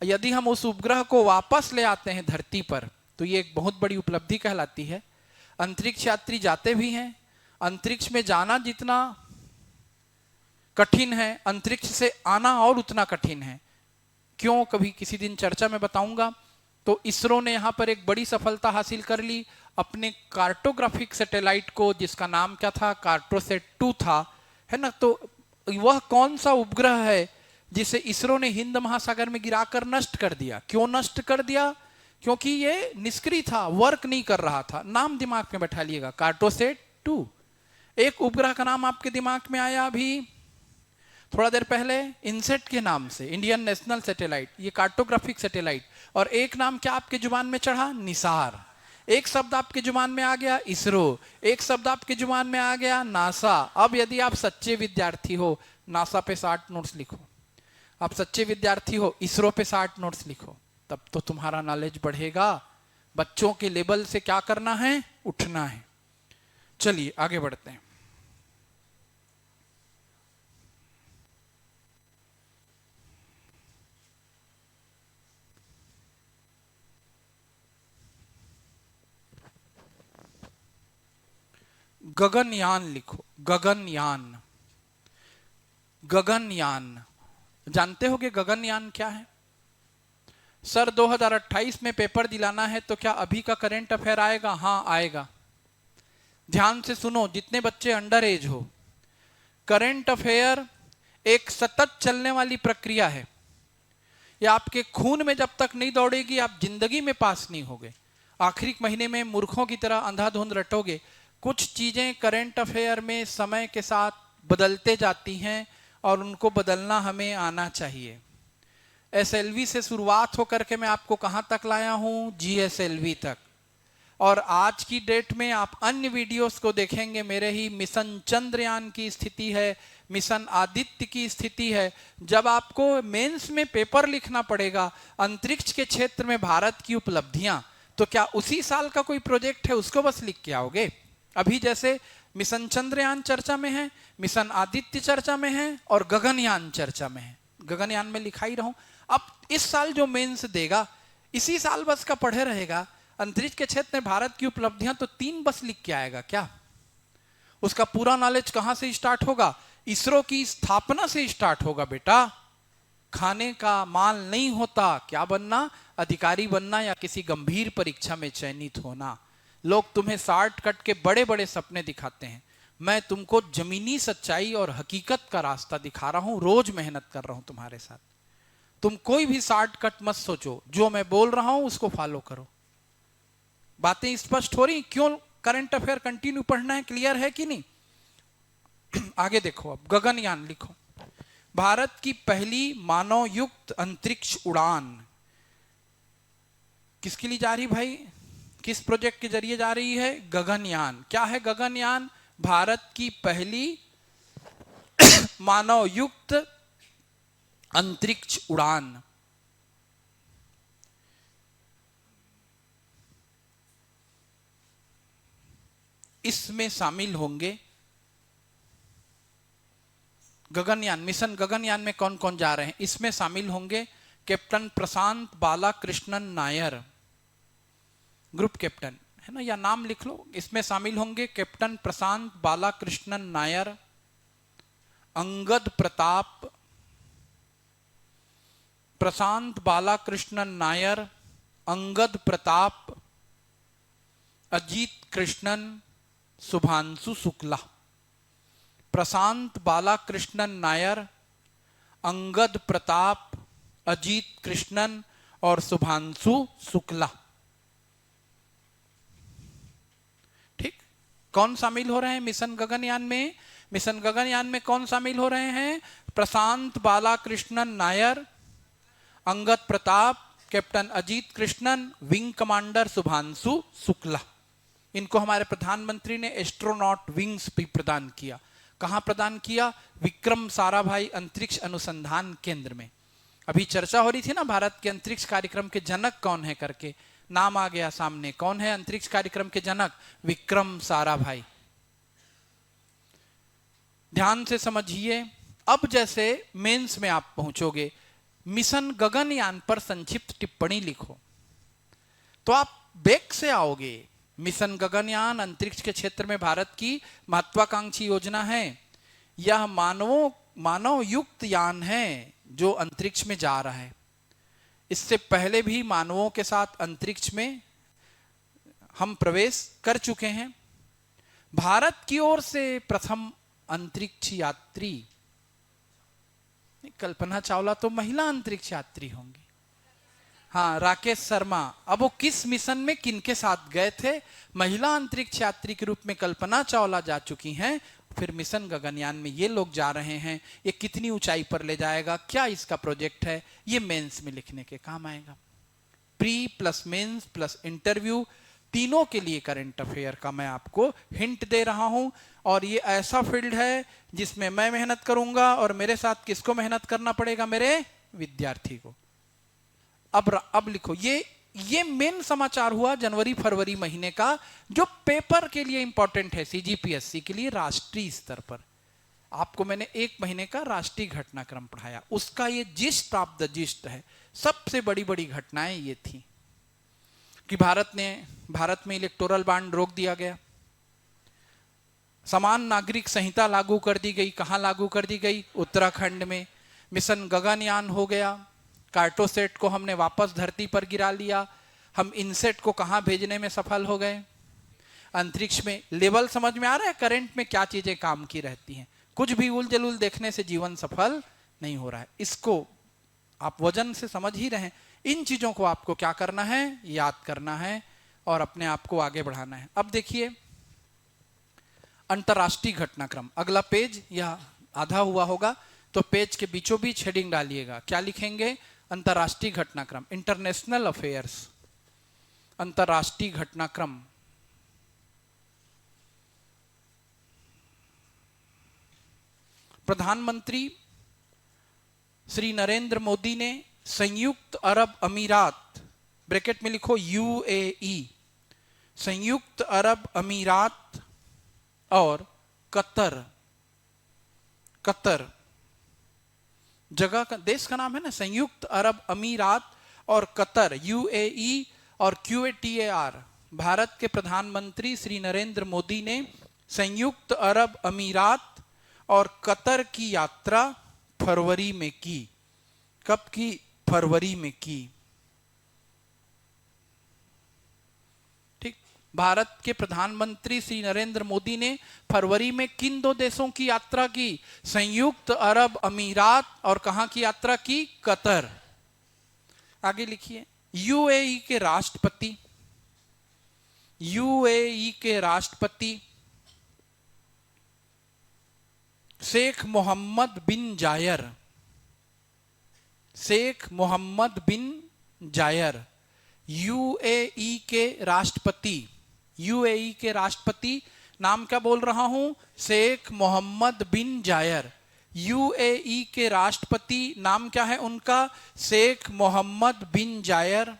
यदि हम उस उपग्रह को वापस ले आते हैं धरती पर, तो ये एक बहुत बड़ी उपलब्धि कहलाती है। अंतरिक्ष यात्री जाते भी हैं। अंतरिक्ष में जाना जितना कठिन है, अंतरिक्ष से आना और उतना कठिन है। क्यों, कभी किसी दिन चर्चा में बताऊंगा। तो इसरो ने यहां पर एक बड़ी सफलता हासिल कर ली अपने कार्टोग्राफिक सैटेलाइट को, जिसका नाम क्या था? कार्टोसेट 2 था, है ना। तो वह कौन सा उपग्रह है जिसे इसरो ने हिंद महासागर में गिराकर नष्ट कर दिया? क्यों नष्ट कर दिया? क्योंकि ये निष्क्रिय था, वर्क नहीं कर रहा था। नाम दिमाग में बैठा लिएगा, कार्टोसेट 2। एक उपग्रह का नाम आपके दिमाग में आया अभी थोड़ा देर पहले, इनसेट के नाम से, इंडियन नेशनल सैटेलाइट, ये कार्टोग्राफिक सैटेलाइट। और एक नाम क्या आपके जुबान में चढ़ा? निसार। एक शब्द आपके जुबान में आ गया, इसरो। एक शब्द आपके जुबान में आ गया, नासा। अब यदि आप सच्चे विद्यार्थी हो, नासा पे 60 नोट्स लिखो। आप सच्चे विद्यार्थी हो, इसरो पे 60 नोट्स लिखो, तब तो तुम्हारा नॉलेज बढ़ेगा। बच्चों के लेवल से क्या करना है? उठना है। चलिए आगे बढ़ते हैं। गगनयान लिखो, गगनयान। गगनयान जानते होगे गगनयान क्या है? सर 2028 में पेपर दिलाना है, तो क्या अभी का करंट अफेयर आएगा? हाँ आएगा। ध्यान से सुनो जितने बच्चे अंडर एज हो। करंट अफेयर एक सतत चलने वाली प्रक्रिया है। ये आपके खून में जब तक नहीं दौड़ेगी, आप जिंदगी में पास नहीं होगे। आखिरी महीने में मूर्खों की तरह अंधाधुंध रटोगे। कुछ चीजें करंट अफेयर में समय के साथ बदलते जाती हैं, और उनको बदलना हमें आना चाहिए। एसएलवी से शुरुआत होकर के मैं आपको कहां तक लाया हूं? जीएसएलवी तक। और आज की डेट में आप अन्य वीडियोस को देखेंगे, मेरे ही मिशन चंद्रयान की स्थिति है, मिशन आदित्य की स्थिति है। जब आपको मेंस में पेपर लिखना पड़ेगा अंतरिक्ष के क्षेत्र में भारत की उपलब्धियां, तो क्या उसी साल का कोई प्रोजेक्ट है उसको बस लिख के आओगे? अभी जैसे मिशन चंद्रयान चर्चा में है, मिशन आदित्य चर्चा में है, और गगनयान चर्चा में है। गगनयान में लिखा ही रहूं। अब इस साल जो मेंस देगा, इसी साल बस का पढ़े रहेगा। अंतरिक्ष के क्षेत्र में भारत की उपलब्धियां तो 3 बस लिख के आएगा क्या? उसका पूरा नॉलेज कहां से स्टार्ट होगा? इसरो की स्थापना से स्टार्ट होगा बेटा। खाने का माल नहीं होता। क्या बनना? अधिकारी बनना, या किसी गंभीर परीक्षा में चयनित होना। लोग तुम्हें शॉर्टकट के बड़े बड़े सपने दिखाते हैं। मैं तुमको जमीनी सच्चाई और हकीकत का रास्ता दिखा रहा हूं। रोज मेहनत कर रहा हूं तुम्हारे साथ। तुम कोई भी शॉर्टकट मत सोचो, जो मैं बोल रहा हूं उसको फॉलो करो। बातें स्पष्ट हो रही? क्यों करंट अफेयर कंटिन्यू पढ़ना है? क्लियर है कि नहीं? आगे देखो, अब गगनयान लिखो। भारत की पहली मानव युक्त अंतरिक्ष उड़ान किसके लिए जा रही भाई? किस प्रोजेक्ट के जरिए जा रही है? गगनयान। क्या है गगनयान? भारत की पहली मानव युक्त अंतरिक्ष उड़ान। इसमें शामिल होंगे गगनयान, मिशन गगनयान में कौन कौन जा रहे हैं? इसमें शामिल होंगे कैप्टन प्रशांत बालाकृष्णन नायर, ग्रुप कैप्टन है ना, या नाम लिख लो। इसमें शामिल होंगे कैप्टन प्रशांत बालाकृष्णन नायर, अंगद प्रताप, प्रशांत बालाकृष्णन नायर, अंगद प्रताप, अजीत कृष्णन, शुभांशु शुक्ला। प्रशांत बालाकृष्णन नायर, अंगद प्रताप, अजीत कृष्णन और शुभांशु शुक्ला। ठीक, कौन शामिल हो रहे हैं मिशन गगनयान में? मिशन गगनयान में कौन शामिल हो रहे हैं? Prashant Balakrishnan Nair, Angad Pratap, captain Ajit Krishnan, wing commander Shubhanshu Shukla. इनको हमारे प्रधानमंत्री ने एस्ट्रोनॉट विंग्स भी प्रदान किया। कहां प्रदान किया? विक्रम साराभाई अंतरिक्ष अनुसंधान केंद्र में। अभी चर्चा हो रही थी ना भारत के अंतरिक्ष कार्यक्रम के जनक कौन है करके, नाम आ गया सामने। कौन है अंतरिक्ष कार्यक्रम के जनक? विक्रम साराभाई। ध्यान से समझिए। अब जैसे मेंस में आप पहुंचोगे, मिशन गगनयान पर संक्षिप्त टिप्पणी लिखो, तो आप बेक से आओगे। मिशन गगनयान अंतरिक्ष के क्षेत्र में भारत की महत्वाकांक्षी योजना है। यह मानव युक्त यान है जो अंतरिक्ष में जा रहा है। इससे पहले भी मानवों के साथ अंतरिक्ष में हम प्रवेश कर चुके हैं। भारत की ओर से प्रथम अंतरिक्ष यात्री, कल्पना चावला तो महिला अंतरिक्ष यात्री होंगी। हाँ, राकेश शर्मा। अब वो किस मिशन में किनके साथ गए थे? महिला अंतरिक्ष यात्री के रूप में कल्पना चावला जा चुकी हैं। फिर मिशन गगनयान में ये लोग जा रहे हैं। ये कितनी ऊंचाई पर ले जाएगा, क्या इसका प्रोजेक्ट है, ये मेंस में लिखने के काम आएगा। Pre plus mains plus interview, तीनों के लिए करंट अफेयर का मैं आपको हिंट दे रहा हूं। और ये ऐसा फील्ड है जिसमें मैं मेहनत करूंगा और मेरे साथ किसको मेहनत करना पड़ेगा? मेरे विद्यार्थी को। अब लिखो, ये मेन समाचार हुआ जनवरी फरवरी महीने का, जो पेपर के लिए इंपॉर्टेंट है, सीजीपीएससी के लिए राष्ट्रीय स्तर पर। आपको मैंने एक महीने का राष्ट्रीय घटनाक्रम पढ़ाया, उसका ये जिस्ट ऑफ द जिस्ट है। सबसे बड़ी बड़ी घटनाएं ये थी कि भारत में इलेक्टोरल बॉन्ड रोक दिया गया, समान नागरिक संहिता लागू कर दी गई। कहां लागू कर दी गई? उत्तराखंड में। मिशन गगनयान हो गया। कार्टोसेट को हमने वापस धरती पर गिरा लिया। हम इनसेट को कहां भेजने में सफल हो गए? अंतरिक्ष में। लेवल समझ में आ रहा है करंट में क्या चीजें काम की रहती हैं? कुछ भी उल जलूल देखने से जीवन सफल नहीं हो रहा है। इसको आप वजन से समझ ही रहे हैं। इन चीजों को आपको क्या करना है? याद करना है और अपने आप को आगे बढ़ाना है। अब देखिए अंतरराष्ट्रीय घटनाक्रम, अगला पेज यह आधा हुआ होगा, तो पेज के बीचों बीच हेडिंग डालिएगा। क्या लिखेंगे? अंतरराष्ट्रीय घटनाक्रम, इंटरनेशनल अफेयर्स। अंतरराष्ट्रीय घटनाक्रम। प्रधानमंत्री श्री नरेंद्र मोदी ने संयुक्त अरब अमीरात, ब्रैकेट में लिखो यूएई, संयुक्त अरब अमीरात और कतर जगह का, देश का नाम है ना, संयुक्त अरब अमीरात और कतर, यूएई और क्यूएटीएआर। भारत के प्रधानमंत्री श्री नरेंद्र मोदी ने संयुक्त अरब अमीरात और कतर की यात्रा फरवरी में की। कब की? फरवरी में की। ठीक, भारत के प्रधानमंत्री श्री नरेंद्र मोदी ने फरवरी में किन दो देशों की यात्रा की? संयुक्त अरब अमीरात और कहां की यात्रा की? कतर। आगे लिखिए, यूएई के राष्ट्रपति शेख मोहम्मद बिन जायर, यूएई के राष्ट्रपति, नाम क्या बोल रहा हूं? शेख मोहम्मद बिन जायर। यूएई के राष्ट्रपति नाम क्या है उनका? शेख मोहम्मद बिन जायर।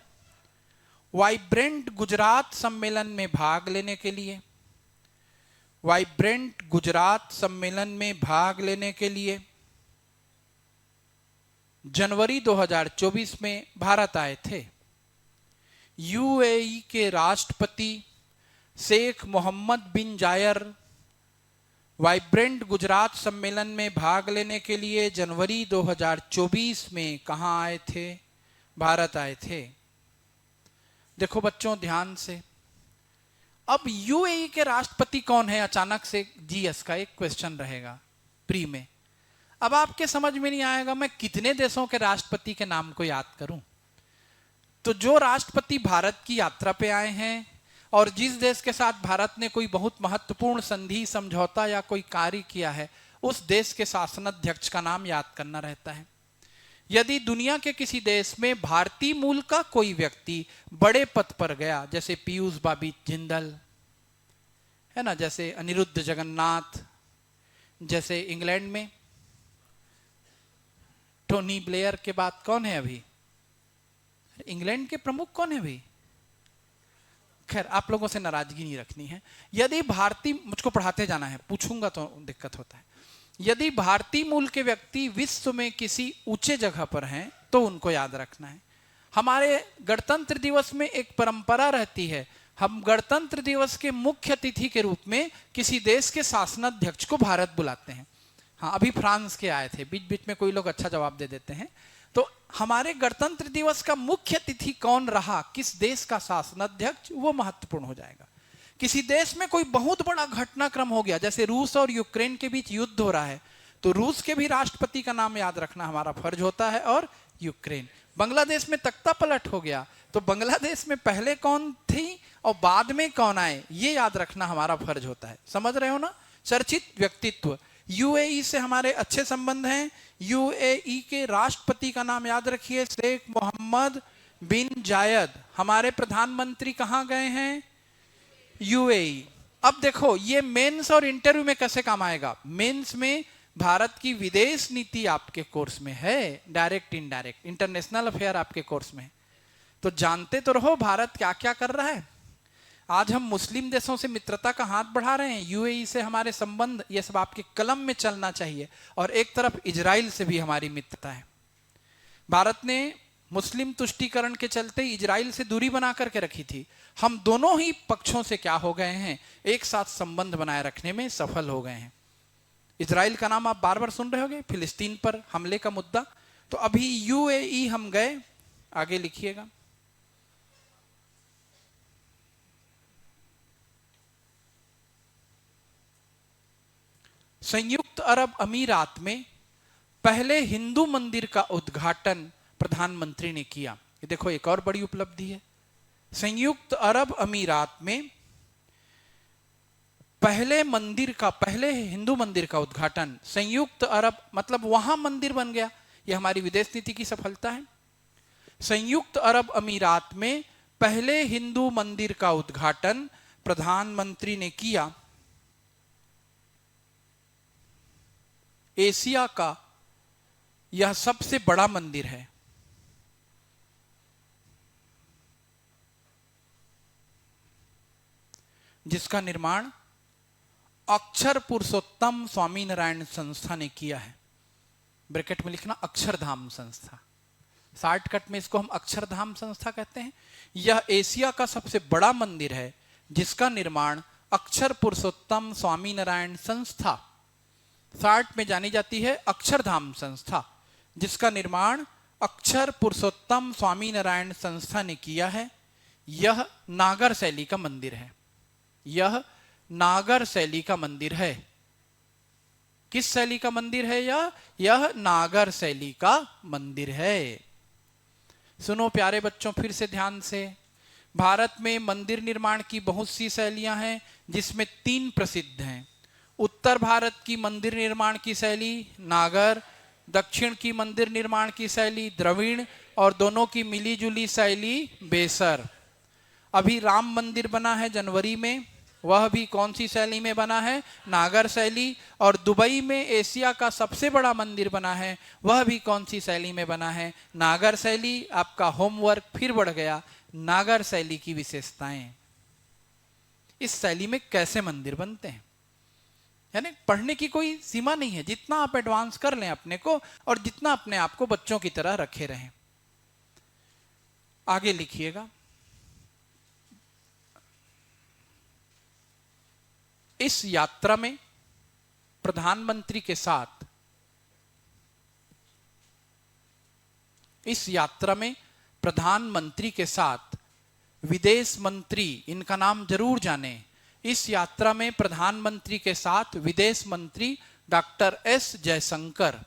वाइब्रेंट गुजरात सम्मेलन में भाग लेने के लिए जनवरी 2024 में भारत आए थे। यूएई के राष्ट्रपति शेख मोहम्मद बिन जायर वाइब्रेंट गुजरात सम्मेलन में भाग लेने के लिए जनवरी 2024 में कहां आए थे? भारत आए थे। देखो बच्चों ध्यान से, अब यूएई के राष्ट्रपति कौन है, अचानक से जीएस का एक क्वेश्चन रहेगा प्री में। अब आपके समझ में नहीं आएगा मैं कितने देशों के राष्ट्रपति के नाम को याद करूं। तो जो राष्ट्रपति भारत की यात्रा पे आए हैं और जिस देश के साथ भारत ने कोई बहुत महत्वपूर्ण संधि, समझौता या कोई कार्य किया है, उस देश के शासनाध्यक्ष का नाम याद करना रहता है। यदि दुनिया के किसी देश में भारतीय मूल का कोई व्यक्ति बड़े पद पर गया, जैसे पीयूष बाबी जिंदल है ना, जैसे अनिरुद्ध जगन्नाथ, जैसे इंग्लैंड में टोनी ब्लेयर के बाद कौन है अभी, इंग्लैंड के प्रमुख कौन है अभी, खैर आप लोगों से नाराजगी नहीं रखनी है। यदि भारतीय, मुझको पढ़ाते जाना है, पूछूंगा तो दिक्कत होता है। यदि भारतीय मूल के व्यक्ति विश्व में किसी ऊंचे जगह पर हैं तो उनको याद रखना है। हमारे गणतंत्र दिवस में एक परंपरा रहती है, हम गणतंत्र दिवस के मुख्य अतिथि के रूप में किसी देश के शासनाध्यक्ष को भारत बुलाते हैं। हाँ, अभी फ्रांस के आए थे, बीच बीच में कोई लोग अच्छा जवाब दे देते हैं। तो हमारे गणतंत्र दिवस का मुख्य अतिथि कौन रहा, किस देश का शासनाध्यक्ष, वो महत्वपूर्ण हो जाएगा। किसी देश में कोई बहुत बड़ा घटनाक्रम हो गया, जैसे रूस और यूक्रेन के बीच युद्ध हो रहा है, तो रूस के भी राष्ट्रपति का नाम याद रखना हमारा फर्ज होता है, और यूक्रेन। बांग्लादेश में तख्ता पलट हो गया, तो बांग्लादेश में पहले कौन थी और बाद में कौन आए, ये याद रखना हमारा फर्ज होता है। समझ रहे हो ना। चर्चित व्यक्तित्व, यूएई से हमारे अच्छे संबंध हैं। यूएई के राष्ट्रपति का नाम याद रखिए, शेख मोहम्मद बिन जायद। हमारे प्रधानमंत्री कहां गए हैं, यूएई। अब देखो ये मेंस और इंटरव्यू में कैसे काम आएगा। मेंस में भारत की विदेश नीति आपके कोर्स में है, डायरेक्ट इनडायरेक्ट इंटरनेशनल अफेयर आपके कोर्स में, तो जानते तो रहो भारत क्या क्या कर रहा है। आज हम मुस्लिम देशों से मित्रता का हाथ बढ़ा रहे हैं, यूएई से हमारे संबंध, ये सब आपके कलम में चलना चाहिए। और एक तरफ इजराइल से भी हमारी मित्रता है। भारत ने मुस्लिम तुष्टीकरण के चलते इजराइल से दूरी बना करके रखी थी। हम दोनों ही पक्षों से क्या हो गए हैं, एक साथ संबंध बनाए रखने में सफल हो गए हैं। इजराइल का नाम आप बार बार सुन रहे होंगे, फिलिस्तीन पर हमले का मुद्दा। तो अभी यूएई हम गए, आगे लिखिएगा। संयुक्त अरब अमीरात में पहले हिंदू मंदिर का उद्घाटन प्रधानमंत्री ने किया। ये देखो एक और बड़ी उपलब्धि है। संयुक्त अरब अमीरात में पहले हिंदू मंदिर का उद्घाटन, संयुक्त अरब मतलब वहां मंदिर बन गया। यह हमारी विदेश नीति की सफलता है। संयुक्त अरब अमीरात में पहले हिंदू मंदिर का उद्घाटन प्रधानमंत्री ने किया। एशिया का यह सबसे बड़ा मंदिर है। जिसका निर्माण अक्षर पुरुषोत्तम स्वामी नारायण संस्था ने किया है। ब्रैकेट में लिखना अक्षरधाम संस्था, शॉर्टकट में इसको हम अक्षरधाम संस्था कहते हैं। यह एशिया का सबसे बड़ा मंदिर है जिसका निर्माण अक्षर पुरुषोत्तम स्वामी नारायण संस्था, शॉर्ट में जानी जाती है अक्षरधाम संस्था, जिसका निर्माण अक्षर पुरुषोत्तम स्वामी नारायण संस्था ने किया है। यह नागर शैली का मंदिर है। यह नागर शैली का मंदिर है। किस शैली का मंदिर है यह नागर शैली का मंदिर है। सुनो प्यारे बच्चों, फिर से ध्यान से। भारत में मंदिर निर्माण की बहुत सी शैलियां हैं, जिसमें 3 प्रसिद्ध हैं। उत्तर भारत की मंदिर निर्माण की शैली नागर, दक्षिण की मंदिर निर्माण की शैली द्रविड़, और दोनों की मिलीजुली शैली बेसर। अभी राम मंदिर बना है जनवरी में, वह भी कौन सी शैली में बना है, नागर शैली। और दुबई में एशिया का सबसे बड़ा मंदिर बना है, वह भी कौन सी शैली में बना है, नागर शैली। आपका होमवर्क फिर बढ़ गया, नागर शैली की विशेषताएं। इस शैली में कैसे मंदिर बनते हैं, यानी पढ़ने की कोई सीमा नहीं है। जितना आप एडवांस कर लें अपने को, और जितना अपने आप को बच्चों की तरह रखे रहें। आगे लिखिएगा। इस यात्रा में प्रधानमंत्री के साथ विदेश मंत्री, इनका नाम जरूर जाने। इस यात्रा में प्रधानमंत्री के साथ विदेश मंत्री डॉक्टर एस जयशंकर।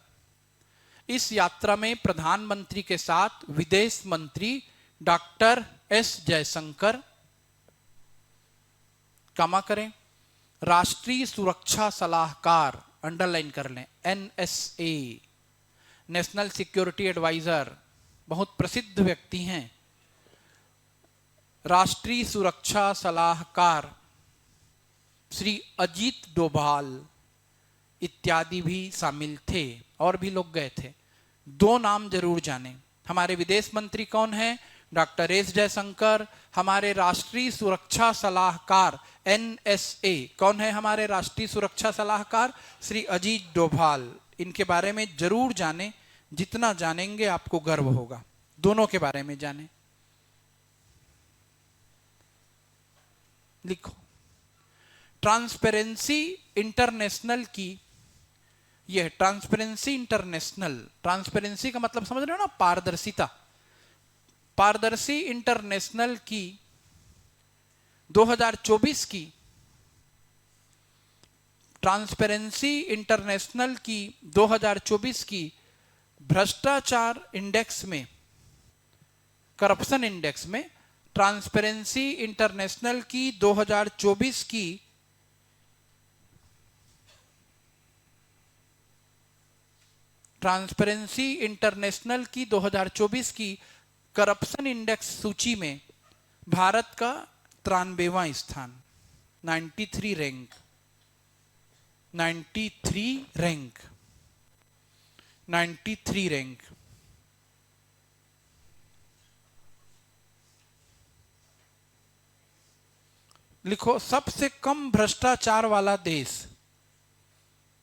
इस यात्रा में प्रधानमंत्री के साथ विदेश मंत्री डॉक्टर एस जयशंकर। क्षमा करें, राष्ट्रीय सुरक्षा सलाहकार, अंडरलाइन कर लें, NSA, नेशनल सिक्योरिटी एडवाइजर, बहुत प्रसिद्ध व्यक्ति हैं। राष्ट्रीय सुरक्षा सलाहकार श्री अजीत डोभाल इत्यादि भी शामिल थे, और भी लोग गए थे। दो नाम जरूर जाने। हमारे विदेश मंत्री कौन है? Doctor S Jaishankar. हमारे राष्ट्रीय सुरक्षा सलाहकार NSA कौन है? हमारे राष्ट्रीय सुरक्षा सलाहकार श्री अजीत डोभाल। इनके बारे में जरूर जाने, जितना जानेंगे आपको गर्व होगा। दोनों के बारे में जाने। लिखो, ट्रांसपेरेंसी इंटरनेशनल की, यह ट्रांसपेरेंसी इंटरनेशनल, ट्रांसपेरेंसी का मतलब समझ रहे हो ना, पारदर्शिता। पारदर्शी इंटरनेशनल की 2024 की, ट्रांसपेरेंसी इंटरनेशनल की 2024 की भ्रष्टाचार इंडेक्स में, करप्शन इंडेक्स में, ट्रांसपेरेंसी इंटरनेशनल की 2024 की ट्रांसपेरेंसी इंटरनेशनल की 2024 की करप्शन इंडेक्स सूची में भारत का 93वां स्थान, 93 रैंक, 93 रैंक, 93 रैंक। लिखो, सबसे कम भ्रष्टाचार वाला देश,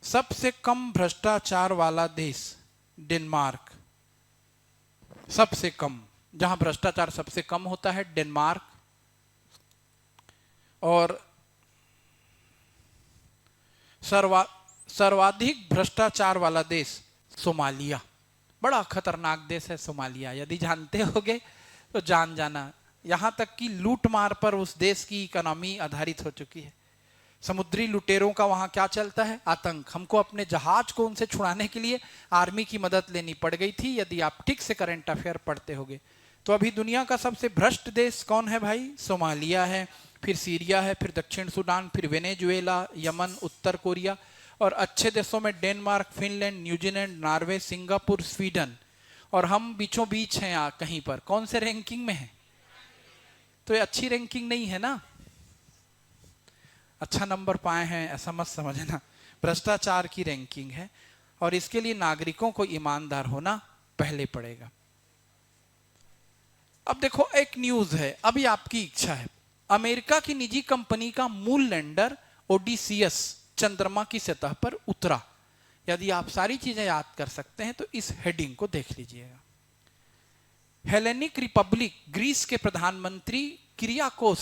सबसे कम भ्रष्टाचार वाला देश डेनमार्क। सबसे कम, जहां भ्रष्टाचार सबसे कम होता है डेनमार्क। और सर्वाधिक भ्रष्टाचार वाला देश सोमालिया। बड़ा खतरनाक देश है सोमालिया, यदि जानते होगे तो जान जाना। यहां तक कि लूट मार पर उस देश की इकोनॉमी आधारित हो चुकी है। समुद्री लुटेरों का वहां क्या चलता है? आतंक। हमको अपने जहाज को उनसे छुड़ाने के लिए आर्मी की मदद लेनी पड़ गई थी, यदि आप ठीक से करंट अफेयर पढ़ते होगे तो। अभी दुनिया का सबसे भ्रष्ट देश कौन है भाई? सोमालिया है, फिर सीरिया है, फिर दक्षिण सूडान, फिर वेनेजुएला, यमन, उत्तर कोरिया। और अच्छे देशों में Denmark, Finland, New Zealand, Norway, Singapore, Sweden. और हम बीचों बीच हैं कहीं पर। कौन से रैंकिंग में है? तो ये अच्छी रैंकिंग नहीं है ना, अच्छा नंबर पाए हैं ऐसा मत समझना। भ्रष्टाचार की रैंकिंग है, और इसके लिए नागरिकों को ईमानदार होना पहले पड़ेगा। अब देखो, एक न्यूज है, अभी आपकी इच्छा है। अमेरिका की निजी कंपनी का मूल लैंडर ओडिसियस चंद्रमा की सतह पर उतरा। यदि आप सारी चीजें याद कर सकते हैं तो इस हेडिंग को देख लीजिएगा। हेलेनिक रिपब्लिक ग्रीस के प्रधानमंत्री किरियाकोस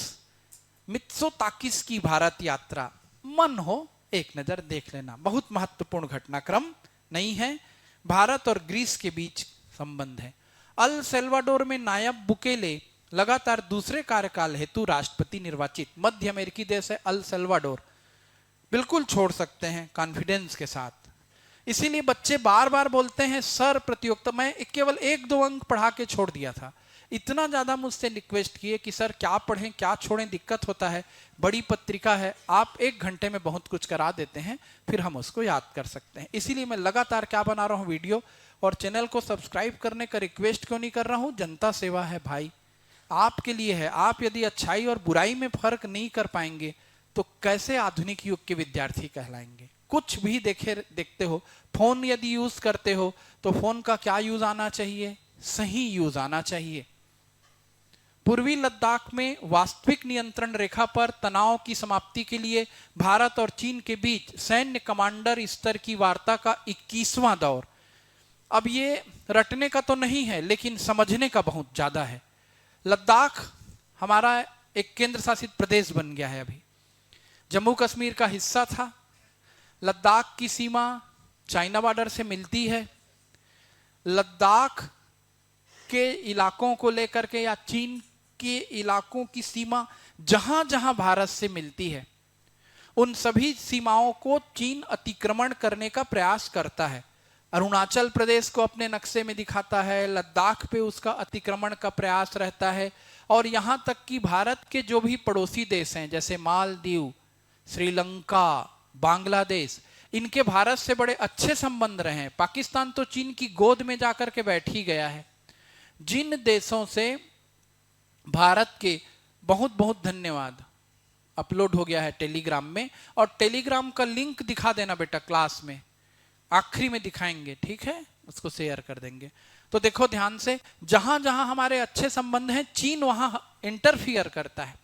मित्सोताकिस की भारत यात्रा। मन हो एक नजर देख लेना, बहुत महत्वपूर्ण घटनाक्रम नहीं है। भारत और ग्रीस के बीच संबंध है। अल सेल्वाडोर में नायब बुकेले लगातार दूसरे कार्यकाल हेतु राष्ट्रपति निर्वाचित। मध्य अमेरिकी देश है अल सेल्वाडोर। बिल्कुल छोड़ सकते हैं कॉन्फिडेंस के साथ। इसीलिए बच्चे बार बार बोलते हैं सर प्रतियोगिता, मैं केवल 1-2 अंक पढ़ा के छोड़ दिया था। इतना ज्यादा मुझसे रिक्वेस्ट किए कि सर क्या पढ़ें क्या छोड़ें, दिक्कत होता है, बड़ी पत्रिका है, आप 1 घंटे में बहुत कुछ करा देते हैं, फिर हम उसको याद कर सकते हैं। इसीलिए मैं लगातार क्या बना रहा हूं वीडियो, और चैनल को सब्सक्राइब करने का रिक्वेस्ट क्यों नहीं कर रहा हूं? जनता सेवा है भाई, आपके लिए है। आप यदि अच्छाई और बुराई में फर्क नहीं कर पाएंगे तो कैसे आधुनिक युग के विद्यार्थी कहलाएंगे? कुछ भी देखते हो, फोन यदि यूज करते हो तो फोन का क्या यूज आना चाहिए? सही यूज आना चाहिए। पूर्वी लद्दाख में वास्तविक नियंत्रण रेखा पर तनाव की समाप्ति के लिए भारत और चीन के बीच सैन्य कमांडर स्तर की वार्ता का 21वां दौर। अब ये रटने का तो नहीं है, लेकिन समझने का बहुत ज्यादा है। लद्दाख हमारा एक केंद्र शासित प्रदेश बन गया है। अभी जम्मू कश्मीर का हिस्सा था। लद्दाख की सीमा चाइना बॉर्डर से मिलती है। लद्दाख के इलाकों को लेकर के या चीन के इलाकों की सीमा जहां जहां भारत से मिलती है, उन सभी सीमाओं को चीन अतिक्रमण करने का प्रयास करता है। अरुणाचल प्रदेश को अपने नक्शे में दिखाता है, लद्दाख पे उसका अतिक्रमण का प्रयास रहता है, और यहां तक कि भारत के जो भी पड़ोसी देश हैं जैसे मालदीव, श्रीलंका, बांग्लादेश, इनके भारत से बड़े अच्छे संबंध रहे हैं। पाकिस्तान तो चीन की गोद में जाकर के बैठ ही गया है। जिन देशों से भारत के, बहुत बहुत धन्यवाद, अपलोड हो गया है टेलीग्राम में, और टेलीग्राम का लिंक दिखा देना बेटा क्लास में, आखिरी में दिखाएंगे, ठीक है, उसको शेयर कर देंगे। तो देखो ध्यान से, जहां जहां हमारे अच्छे संबंध हैं चीन वहां इंटरफियर करता है।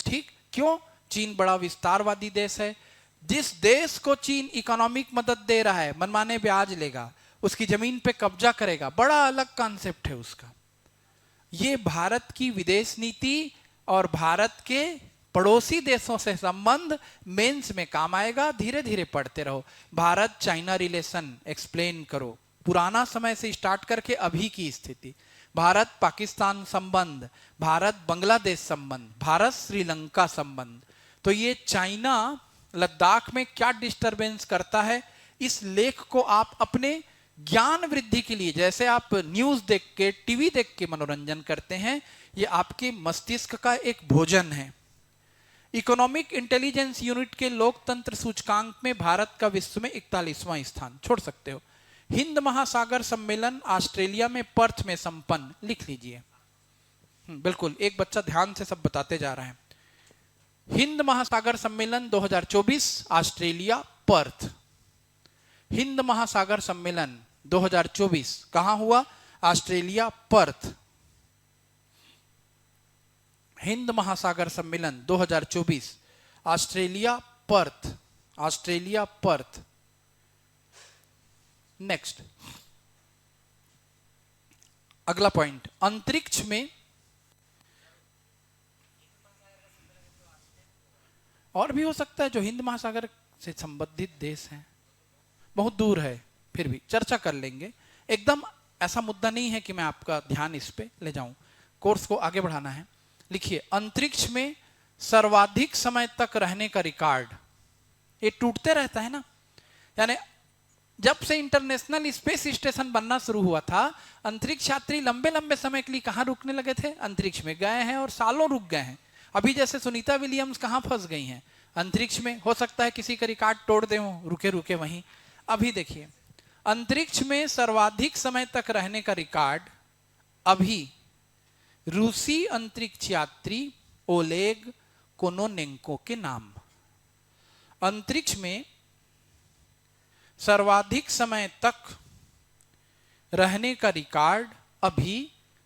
ठीक, क्यों? चीन बड़ा विस्तारवादी देश है। जिस देश को चीन इकोनॉमिक मदद दे रहा है, मनमाने ब्याज लेगा, उसकी जमीन पे कब्जा करेगा, बड़ा अलग कॉन्सेप्ट है उसका। ये भारत की विदेश नीति और भारत के पड़ोसी देशों से संबंध मेंस में काम आएगा। धीरे धीरे पढ़ते रहो। भारत चाइना रिलेशन एक्सप्लेन करो, पुराना समय से स्टार्ट करके अभी की स्थिति, भारत पाकिस्तान संबंध, भारत बांग्लादेश संबंध, भारत श्रीलंका संबंध। तो ये चाइना लद्दाख में क्या डिस्टरबेंस करता है, इस लेख को आप अपने ज्ञान वृद्धि के लिए, जैसे आप न्यूज देख के, टीवी देख के मनोरंजन करते हैं, ये आपके मस्तिष्क का एक भोजन है। इकोनॉमिक इंटेलिजेंस यूनिट के लोकतंत्र सूचकांक में भारत का विश्व में 41वां स्थान, छोड़ सकते हो। हिंद महासागर सम्मेलन ऑस्ट्रेलिया में पर्थ में संपन्न, लिख लीजिए। बिल्कुल, एक बच्चा ध्यान से सब बताते जा रहा है। हिंद महासागर सम्मेलन 2024 ऑस्ट्रेलिया पर्थ। हिंद महासागर सम्मेलन 2024 कहां हुआ? Australia Perth. हिंद महासागर सम्मेलन 2024 Australia Perth, Australia Perth. Next, अगला पॉइंट, अंतरिक्ष में और भी हो सकता है जो हिंद महासागर से संबंधित देश हैं, बहुत दूर है, फिर भी चर्चा कर लेंगे। एकदम ऐसा मुद्दा नहीं है कि मैं आपका ध्यान इस पे ले जाऊं, कोर्स को आगे बढ़ाना है। लिखिए, अंतरिक्ष में सर्वाधिक समय तक रहने का रिकॉर्ड, ये टूटते रहता है ना, यानी जब से इंटरनेशनल स्पेस स्टेशन बनना शुरू हुआ था, अंतरिक्ष यात्री लंबे लंबे समय के लिए कहां रुकने लगे थे? अंतरिक्ष में गए हैं और सालों रुक गए हैं। अभी जैसे सुनीता विलियम्स कहां फंस गई हैं? अंतरिक्ष में। हो सकता है किसी का रिकॉर्ड तोड़ दे हो, रुके रुके वहीं। अभी देखिए, अंतरिक्ष में सर्वाधिक समय तक रहने का रिकॉर्ड अभी रूसी अंतरिक्ष यात्री ओलेग कोनोनेंको के नाम। अंतरिक्ष में सर्वाधिक समय तक रहने का रिकॉर्ड अभी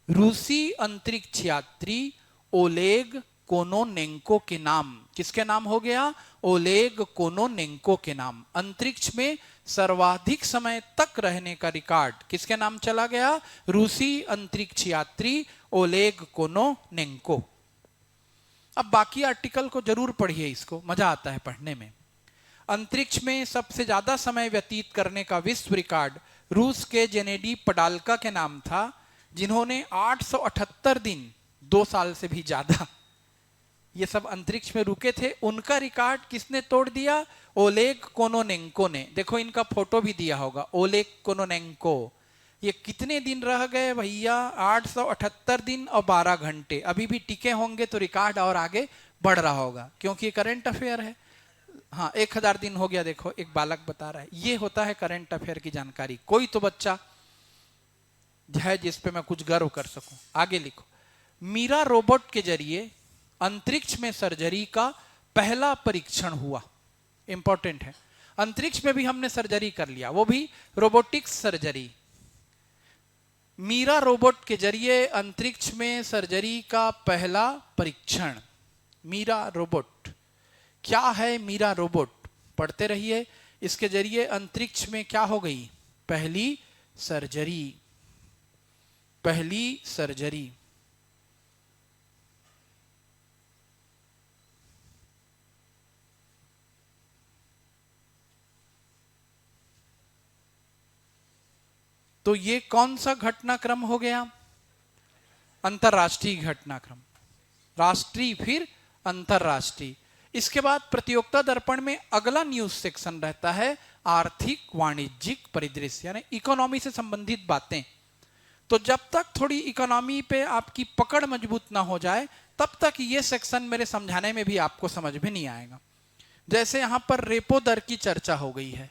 रूसी अंतरिक्ष यात्री ओलेग कोनोनेंको के नाम। किसके नाम हो गया? ओलेग कोनोनेंको के नाम। अंतरिक्ष में सर्वाधिक समय तक रहने का रिकॉर्ड किसके नाम चला गया? रूसी अंतरिक्ष यात्री ओलेग कोनोनेंको। अब बाकी आर्टिकल को जरूर पढ़िए, इसको मजा आता है पढ़ने में। अंतरिक्ष में सबसे ज्यादा समय व्यतीत करने का विश्व रिकॉर्ड रूस के जेनेडी पडाल्का के नाम था, जिन्होंने 878 दिन, 2 साल से भी ज्यादा, ये सब अंतरिक्ष में रुके थे। उनका रिकॉर्ड किसने तोड़ दिया? ओलेग कोनोनेंको ने। देखो इनका फोटो भी दिया होगा, ओलेग कोनोनेंको। ये कितने दिन रह गए भैया? 878 दिन और 12 घंटे। अभी भी टिके होंगे तो रिकॉर्ड और आगे बढ़ रहा होगा, क्योंकि ये करंट अफेयर है। हाँ, 1000 दिन हो गया। देखो एक बालक बता रहा है, ये होता है करंट अफेयर की जानकारी। कोई तो बच्चा है जिस पे मैं कुछ गर्व कर सकूं। आगे लिखो, मीरा रोबोट के जरिए अंतरिक्ष में सर्जरी का पहला परीक्षण हुआ। इंपॉर्टेंट है, अंतरिक्ष में भी हमने सर्जरी कर लिया, वो भी रोबोटिक्स सर्जरी। मीरा रोबोट के जरिए अंतरिक्ष में सर्जरी का पहला परीक्षण। मीरा रोबोट क्या है? मीरा रोबोट पढ़ते रहिए। इसके जरिए अंतरिक्ष में क्या हो गई? पहली सर्जरी, पहली सर्जरी। तो ये कौन सा घटनाक्रम हो गया? अंतरराष्ट्रीय घटनाक्रम, राष्ट्रीय फिर अंतरराष्ट्रीय। इसके बाद प्रतियोगिता दर्पण में अगला न्यूज सेक्शन रहता है आर्थिक वाणिज्यिक परिदृश्य, यानी इकोनॉमी से संबंधित बातें। तो जब तक थोड़ी इकोनॉमी पे आपकी पकड़ मजबूत ना हो जाए तब तक ये सेक्शन मेरे समझाने में भी आपको समझ में नहीं आएगा। जैसे यहाँ पर रेपो दर की चर्चा हो गई है,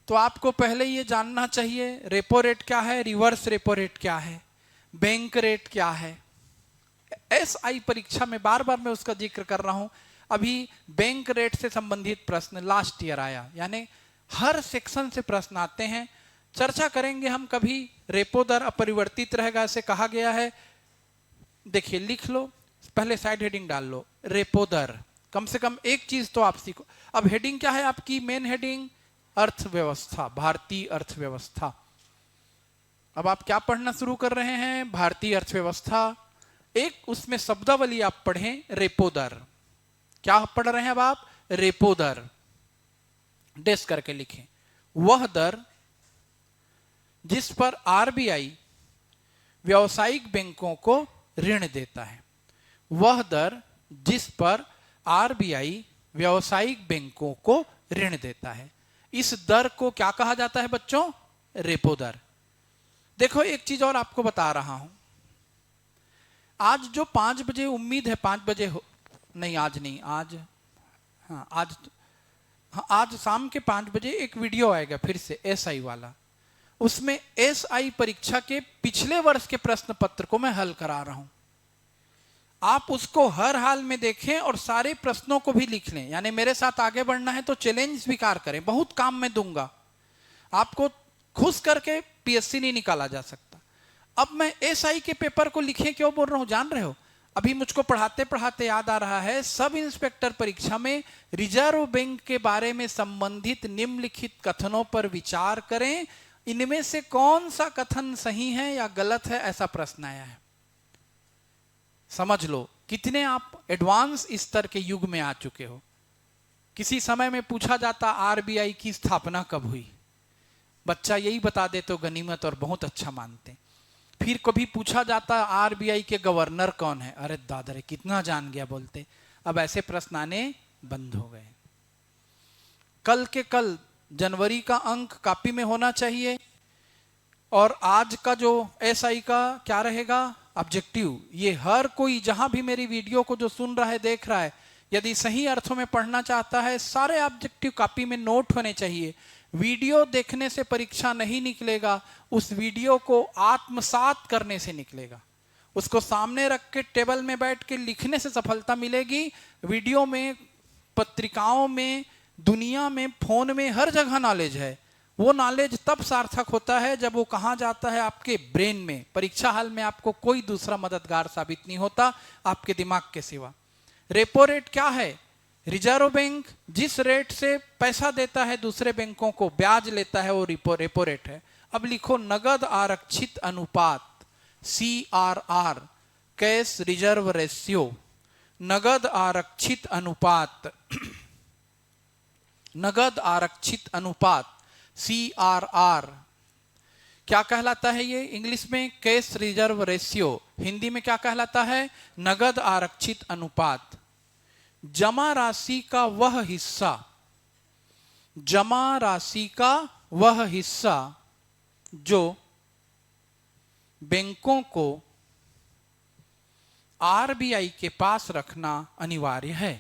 तो आपको पहले ये जानना चाहिए रेपो रेट क्या है, रिवर्स रेपो रेट क्या है, बैंक रेट क्या है। एसआई परीक्षा में बार बार मैं उसका जिक्र कर रहा हूं। अभी बैंक रेट से संबंधित प्रश्न लास्ट ईयर आया, यानी हर सेक्शन से प्रश्न आते हैं। चर्चा करेंगे हम कभी। रेपो दर अपरिवर्तित रहेगा ऐसे कहा गया है। देखिए लिख लो, पहले साइड हेडिंग डाल लो, रेपो दर। कम से कम एक चीज तो आप सीखो। अब हेडिंग क्या है आपकी? मेन हेडिंग अर्थव्यवस्था, भारतीय अर्थव्यवस्था। अब आप क्या पढ़ना शुरू कर रहे हैं? भारतीय अर्थव्यवस्था। एक उसमें शब्दावली आप पढ़ें, रेपो दर। क्या पढ़ रहे हैं अब आप? रेपो दर। डेस करके लिखें, वह दर जिस पर आरबीआई व्यावसायिक बैंकों को ऋण देता है। वह दर जिस पर आरबीआई व्यावसायिक बैंकों को ऋण देता है, इस दर को क्या कहा जाता है बच्चों? रेपो दर। देखो एक चीज और आपको बता रहा हूं। आज जो 5 बजे, उम्मीद है 5 बजे हो, नहीं आज नहीं, आज शाम के 5 बजे एक वीडियो आएगा फिर से एसआई वाला। उसमें एसआई परीक्षा के पिछले वर्ष के प्रश्न पत्र को मैं हल करा रहा हूं। आप उसको हर हाल में देखें और सारे प्रश्नों को भी लिख लें। यानी मेरे साथ आगे बढ़ना है तो चैलेंज स्वीकार करें, बहुत काम मैं दूंगा आपको। खुश करके पीएससी नहीं निकाला जा सकता। अब मैं एसआई के पेपर को लिखें क्यों बोल रहा हूं जान रहे हो? अभी मुझको पढ़ाते पढ़ाते याद आ रहा है, सब इंस्पेक्टर परीक्षा में रिजर्व बैंक के बारे में संबंधित निम्नलिखित कथनों पर विचार करें, इनमें से कौन सा कथन सही है या गलत है, ऐसा प्रश्न आया है। समझ लो कितने आप एडवांस स्तर के युग में आ चुके हो। किसी समय में पूछा जाता आरबीआई की स्थापना कब हुई, बच्चा यही बता दे तो गनीमत और बहुत अच्छा मानते। फिर कभी पूछा जाता आरबीआई के गवर्नर कौन है, अरे दादा रे कितना जान गया बोलते। अब ऐसे प्रश्न आने बंद हो गए। कल के कल जनवरी का अंक कॉपी में होना चाहिए। और आज का जो एसआई का क्या रहेगा? ऑब्जेक्टिव। ये हर कोई जहां भी मेरी वीडियो को जो सुन रहा है, देख रहा है, यदि सही अर्थों में पढ़ना चाहता है, सारे ऑब्जेक्टिव कॉपी में नोट होने चाहिए। वीडियो देखने से परीक्षा नहीं निकलेगा, उस वीडियो को आत्मसात करने से निकलेगा। उसको सामने रख के टेबल में बैठ के लिखने से सफलता मिलेगी। वीडियो में, पत्रिकाओं में, दुनिया में, फोन में, हर जगह नॉलेज है। वो नॉलेज तब सार्थक होता है जब वो कहाँ जाता है? आपके ब्रेन में। परीक्षा हाल में आपको कोई दूसरा मददगार साबित नहीं होता आपके दिमाग के सिवा। रेपो रेट क्या है? रिजर्व बैंक जिस रेट से पैसा देता है दूसरे बैंकों को, ब्याज लेता है, वो रेपो रेट है। अब लिखो नगद आरक्षित अनुपात, CRR, कैश रिजर्व रेशियो। नगद आरक्षित अनुपात, नगद आरक्षित अनुपात CRR क्या कहलाता है? ये इंग्लिश में कैश रिजर्व रेशियो, हिंदी में क्या कहलाता है? नगद आरक्षित अनुपात। जमा राशि का वह हिस्सा, जमा राशि का वह हिस्सा जो बैंकों को आरबीआई के पास रखना अनिवार्य है।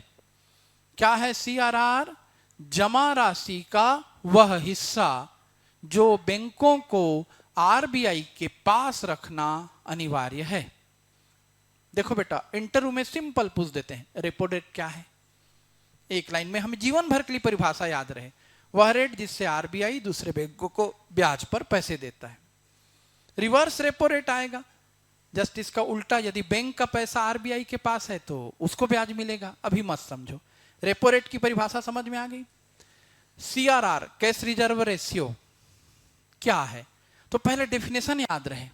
क्या है CRR? जमा राशि का वह हिस्सा जो बैंकों को आरबीआई के पास रखना अनिवार्य है। देखो बेटा, इंटरव्यू में सिंपल पूछ देते हैं रेपो रेट क्या है, एक लाइन में, हमें जीवन भर के लिए परिभाषा याद रहे। वह रेट जिससे आरबीआई दूसरे बैंकों को ब्याज पर पैसे देता है। रिवर्स रेपो रेट आएगा, जस्ट इसका उल्टा। यदि बैंक का पैसा आरबीआई के पास है तो उसको ब्याज मिलेगा। अभी मत समझो, रेपो रेट की परिभाषा समझ में आ गई। CRR, कैश रिजर्व रेशियो क्या है? तो पहले डेफिनेशन याद रहे।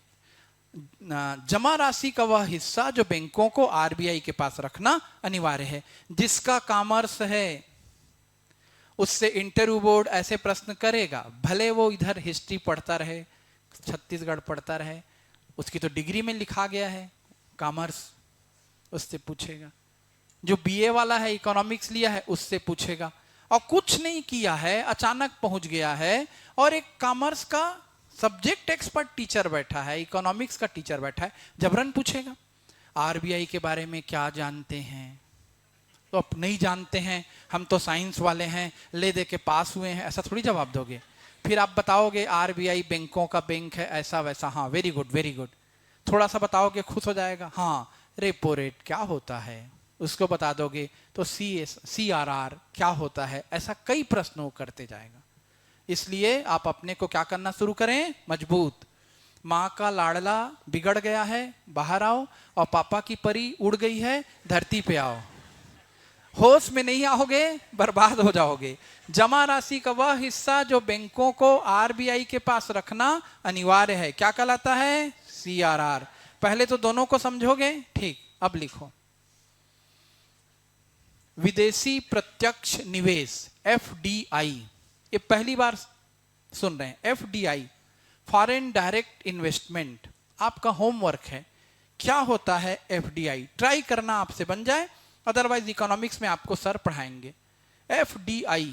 जमा राशि का वह हिस्सा जो बैंकों को आरबीआई के पास रखना अनिवार्य है। जिसका कॉमर्स है उससे इंटरव्यू बोर्ड ऐसे प्रश्न करेगा, भले वो इधर हिस्ट्री पढ़ता रहे, छत्तीसगढ़ पढ़ता रहे, उसकी तो डिग्री में लिखा गया है, कॉमर्स, उससे पूछेगा। जो बीए वाला है, इकोनॉमिक्स लिया है, उससे पूछेगा। और कुछ नहीं किया है, अचानक पहुंच गया है और एक कॉमर्स का सब्जेक्ट एक्सपर्ट टीचर बैठा है, इकोनॉमिक्स का टीचर बैठा है, जबरन पूछेगा आरबीआई के बारे में क्या जानते हैं? तो आप नहीं जानते हैं, हम तो साइंस वाले हैं, ले दे के पास हुए हैं, ऐसा थोड़ी जवाब दोगे। फिर आप बताओगे आरबीआई बैंकों का बैंक है, ऐसा वैसा, हाँ वेरी गुड वेरी गुड। थोड़ा सा बताओगे, खुश हो जाएगा, हाँ रेपो रेट क्या होता है उसको बता दोगे, तो CRR क्या होता है, ऐसा कई प्रश्न वो करते जाएगा। इसलिए आप अपने को क्या करना शुरू करें, मजबूत। माँ का लाडला बिगड़ गया है, बाहर आओ, और पापा की परी उड़ गई है, धरती पे आओ। होश में नहीं आओगे, बर्बाद हो जाओगे। जमा राशि का वह हिस्सा जो बैंकों को आरबीआई के पास रखना अनिवार्य है, क्या कहलाता है, CRR। पहले तो दोनों को समझोगे, ठीक। अब लिखो, विदेशी प्रत्यक्ष निवेश, FDI, ये पहली बार सुन रहे हैं। FDI, फॉरेन डायरेक्ट इन्वेस्टमेंट, आपका होमवर्क है। क्या होता है FDI, ट्राई करना, आपसे बन जाए, अदरवाइज इकोनॉमिक्स में आपको सर पढ़ाएंगे। FDI,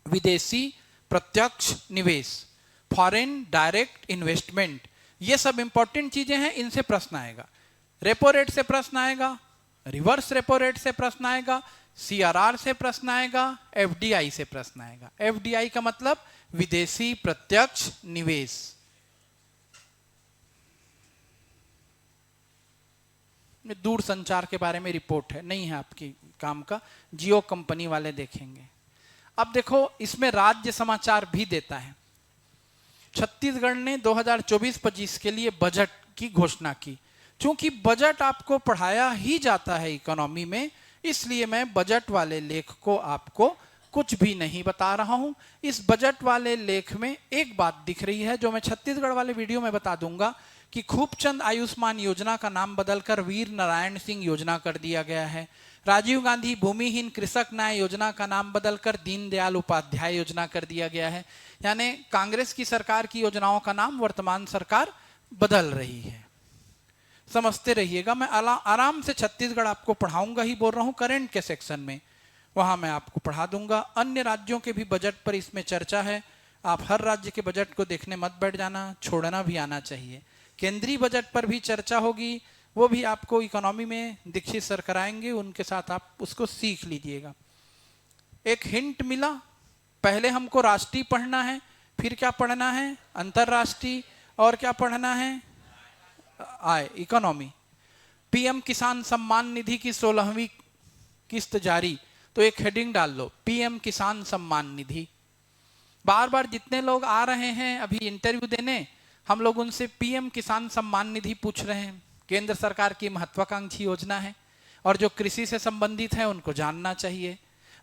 विदेशी प्रत्यक्ष निवेश, फॉरेन डायरेक्ट इन्वेस्टमेंट, ये सब इंपॉर्टेंट चीजें हैं, इनसे प्रश्न आएगा। रेपो रेट से प्रश्न आएगा, रिवर्स रेपो रेट से प्रश्न आएगा, CRR से प्रश्न आएगा, FDI से प्रश्न आएगा। FDI का मतलब विदेशी प्रत्यक्ष निवेश। दूर संचार के बारे में रिपोर्ट है, नहीं है आपकी काम का, जियो कंपनी वाले देखेंगे। अब देखो, इसमें राज्य समाचार भी देता है। छत्तीसगढ़ ने 2024-25 के लिए बजट की घोषणा की। क्योंकि बजट आपको पढ़ाया ही जाता है इकोनॉमी में, इसलिए मैं बजट वाले लेख को आपको कुछ भी नहीं बता रहा हूं। इस बजट वाले लेख में एक बात दिख रही है, जो मैं छत्तीसगढ़ वाले वीडियो में बता दूंगा, कि खूबचंद आयुष्मान योजना का नाम बदलकर वीर नारायण सिंह योजना कर दिया गया है। राजीव गांधी भूमिहीन कृषक न्याय योजना का नाम बदलकर दीनदयाल उपाध्याय योजना कर दिया गया है। यानी कांग्रेस की सरकार की योजनाओं का नाम वर्तमान सरकार बदल रही है। समझते रहिएगा, मैं आराम से छत्तीसगढ़ आपको पढ़ाऊंगा ही, बोल रहा हूं करंट के सेक्शन में, वहां मैं आपको पढ़ा दूंगा। अन्य राज्यों के भी बजट पर इसमें चर्चा है। आप हर राज्य के बजट को देखने मत बैठ जाना, छोड़ना भी आना चाहिए। केंद्रीय बजट पर भी चर्चा होगी, वो भी आपको इकोनॉमी में दीक्षित सर कराएंगे, उनके साथ आप उसको सीख लीजिएगा। एक हिंट मिला, पहले हमको राष्ट्रीय पढ़ना है, फिर क्या पढ़ना है, अंतरराष्ट्रीय, और क्या पढ़ना है, आय, इकोनॉमी। PM किसान सम्मान निधि की 16वीं किस्त जारी, तो एक हेडिंग डाल लो, PM किसान सम्मान निधि। बार बार जितने लोग आ रहे हैं अभी इंटरव्यू देने, हम लोग उनसे PM किसान सम्मान निधि पूछ रहे हैं। केंद्र सरकार की महत्वाकांक्षी योजना है, और जो कृषि से संबंधित है उनको जानना चाहिए।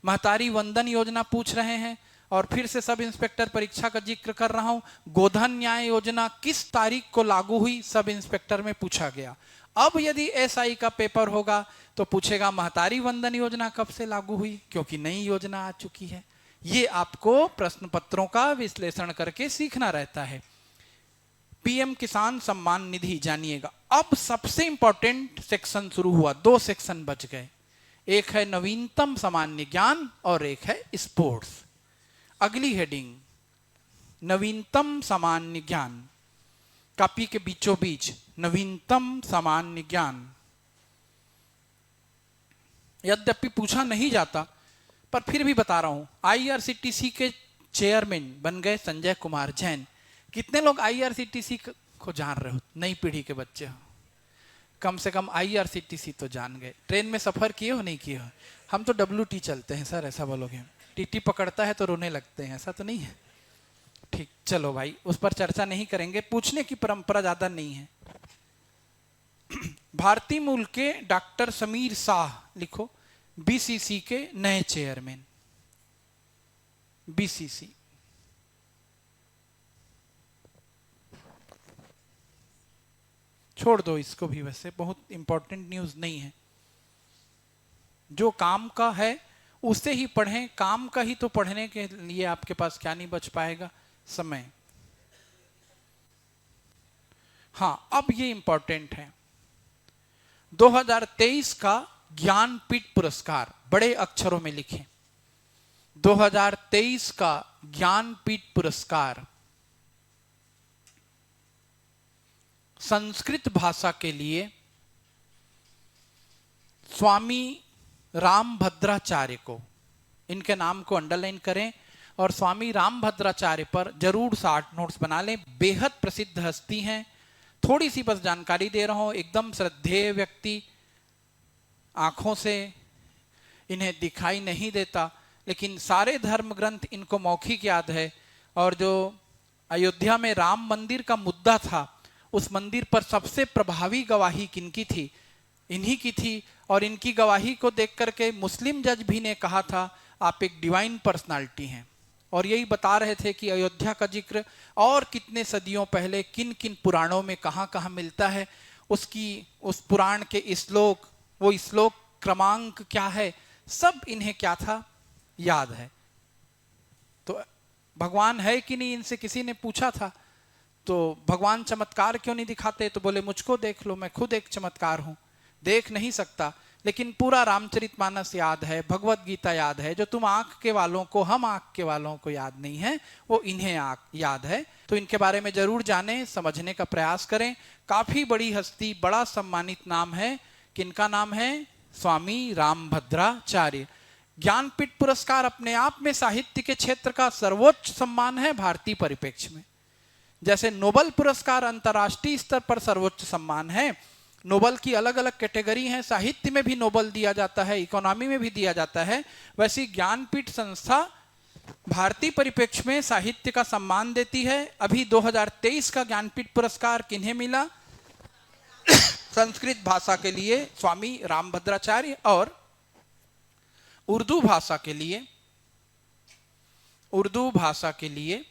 महतारी वंदन योजना पूछ रहे हैं, और फिर से सब इंस्पेक्टर परीक्षा का जिक्र कर रहा हूं। गोधन न्याय योजना किस तारीख को लागू हुई, सब इंस्पेक्टर में पूछा गया। अब यदि SI का पेपर होगा तो पूछेगा महतारी वंदन योजना कब से लागू हुई, क्योंकि नई योजना आ चुकी है। ये आपको प्रश्न पत्रों का विश्लेषण करके सीखना रहता है। PM किसान सम्मान निधि जानिएगा। अब सबसे इंपॉर्टेंट सेक्शन शुरू हुआ, 2 सेक्शन बच गए, एक है नवीनतम सामान्य ज्ञान और एक है स्पोर्ट्स। अगली हेडिंग, नवीनतम सामान्य ज्ञान, कॉपी के बीचों बीच नवीनतम सामान्य ज्ञान। यद्यपि पूछा नहीं जाता, पर फिर भी बता रहा हूं। IRCTC के चेयरमैन बन गए संजय कुमार जैन। कितने लोग IRCTC को जान रहे हो, नई पीढ़ी के बच्चे हो? कम से कम IRCTC तो जान गए। ट्रेन में सफर किए हो, नहीं किए हो? हम तो WT चलते हैं सर, ऐसा बोलोगे। TT पकड़ता है तो रोने लगते हैं, ऐसा तो नहीं है? ठीक, चलो भाई, उस पर चर्चा नहीं करेंगे, पूछने की परंपरा ज्यादा नहीं है। भारतीय मूल के डॉक्टर समीर शाह, लिखो, BCC के नए चेयरमैन। BCC छोड़ दो इसको भी, वैसे बहुत इंपॉर्टेंट न्यूज नहीं है। जो काम का है उसे ही पढ़ें, काम का ही तो पढ़ने के लिए आपके पास क्या नहीं बच पाएगा, समय। हाँ, अब ये इंपॉर्टेंट है। 2023 का ज्ञानपीठ पुरस्कार बड़े अक्षरों में लिखें, 2023 का ज्ञानपीठ पुरस्कार संस्कृत भाषा के लिए स्वामी रामभद्राचार्य को, इनके नाम को अंडरलाइन करें और स्वामी रामभद्राचार्य पर जरूर 60 नोट्स बना लें। बेहद प्रसिद्ध हस्ती हैं। थोड़ी सी बस जानकारी दे रहा हूं, एकदम श्रद्धेय व्यक्ति, आंखों से इन्हें दिखाई नहीं देता, लेकिन सारे धर्म ग्रंथ इनको मौखिक याद है। और जो अयोध्या में राम मंदिर का मुद्दा था, उस मंदिर पर सबसे प्रभावी गवाही किनकी थी? इन्हीं की थी। और इनकी गवाही को देख करके मुस्लिम जज भी ने कहा था आप एक डिवाइन पर्सनालिटी हैं। और यही बता रहे थे कि अयोध्या का जिक्र और कितने सदियों पहले किन किन पुराणों में कहाँ कहाँ मिलता है, उस पुराण के श्लोक, वो श्लोक क्रमांक क्या है, सब इन्हें क्या था, याद है। तो भगवान है कि नहीं, इनसे किसी ने पूछा था, तो भगवान चमत्कार क्यों नहीं दिखाते? तो बोले मुझको देख लो, मैं खुद एक चमत्कार हूं। देख नहीं सकता, लेकिन पूरा रामचरितमानस याद है, भगवत गीता याद है। जो तुम आंख के वालों को, हम आंख के वालों को याद नहीं है, वो इन्हें याद है। तो इनके बारे में जरूर जानें, समझने का प्रयास करें। काफी बड़ी हस्ती, बड़ा सम्मानित नाम है। किनका नाम है? स्वामी रामभद्राचार्य। ज्ञानपीठ पुरस्कार अपने आप में साहित्य के क्षेत्र का सर्वोच्च सम्मान है भारतीय परिप्रेक्ष्य में। जैसे नोबल पुरस्कार अंतर्राष्ट्रीय स्तर पर सर्वोच्च सम्मान है, नोबल की अलग अलग कैटेगरी हैं, साहित्य में भी नोबल दिया जाता है, इकोनॉमी में भी दिया जाता है। वैसी ज्ञानपीठ संस्था भारतीय परिप्रेक्ष्य में साहित्य का सम्मान देती है। अभी 2023 का ज्ञानपीठ पुरस्कार किन्हें मिला? संस्कृत भाषा के लिए स्वामी रामभद्राचार्य और उर्दू भाषा के लिए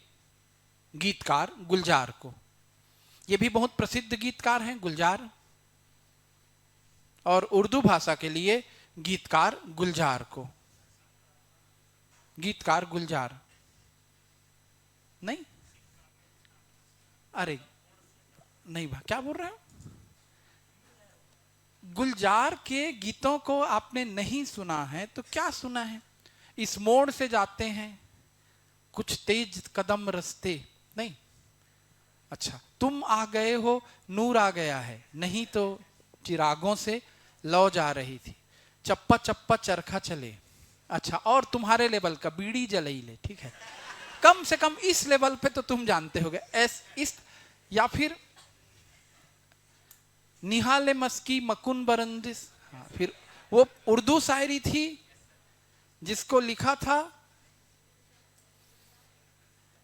गीतकार गुलजार को। ये भी बहुत प्रसिद्ध गीतकार हैं गुलजार। और उर्दू भाषा के लिए गीतकार गुलजार को, गीतकार गुलजार नहीं, अरे नहीं, क्या बोल रहे हो? गुलजार के गीतों को आपने नहीं सुना है तो क्या सुना है? इस मोड़ से जाते हैं कुछ तेज कदम रस्ते, नहीं, अच्छा, तुम आ गए हो, नूर आ गया है, नहीं तो चिरागों से लौ जा रही थी, चप्पा चप्पा चरखा चले। अच्छा, और तुम्हारे लेवल का बीड़ी जलई ले, ठीक है, कम से कम इस लेवल पे तो तुम जानते होगे। या फिर निहाले मस्की मकुन बरंदिस। हाँ, फिर वो उर्दू शायरी थी जिसको लिखा था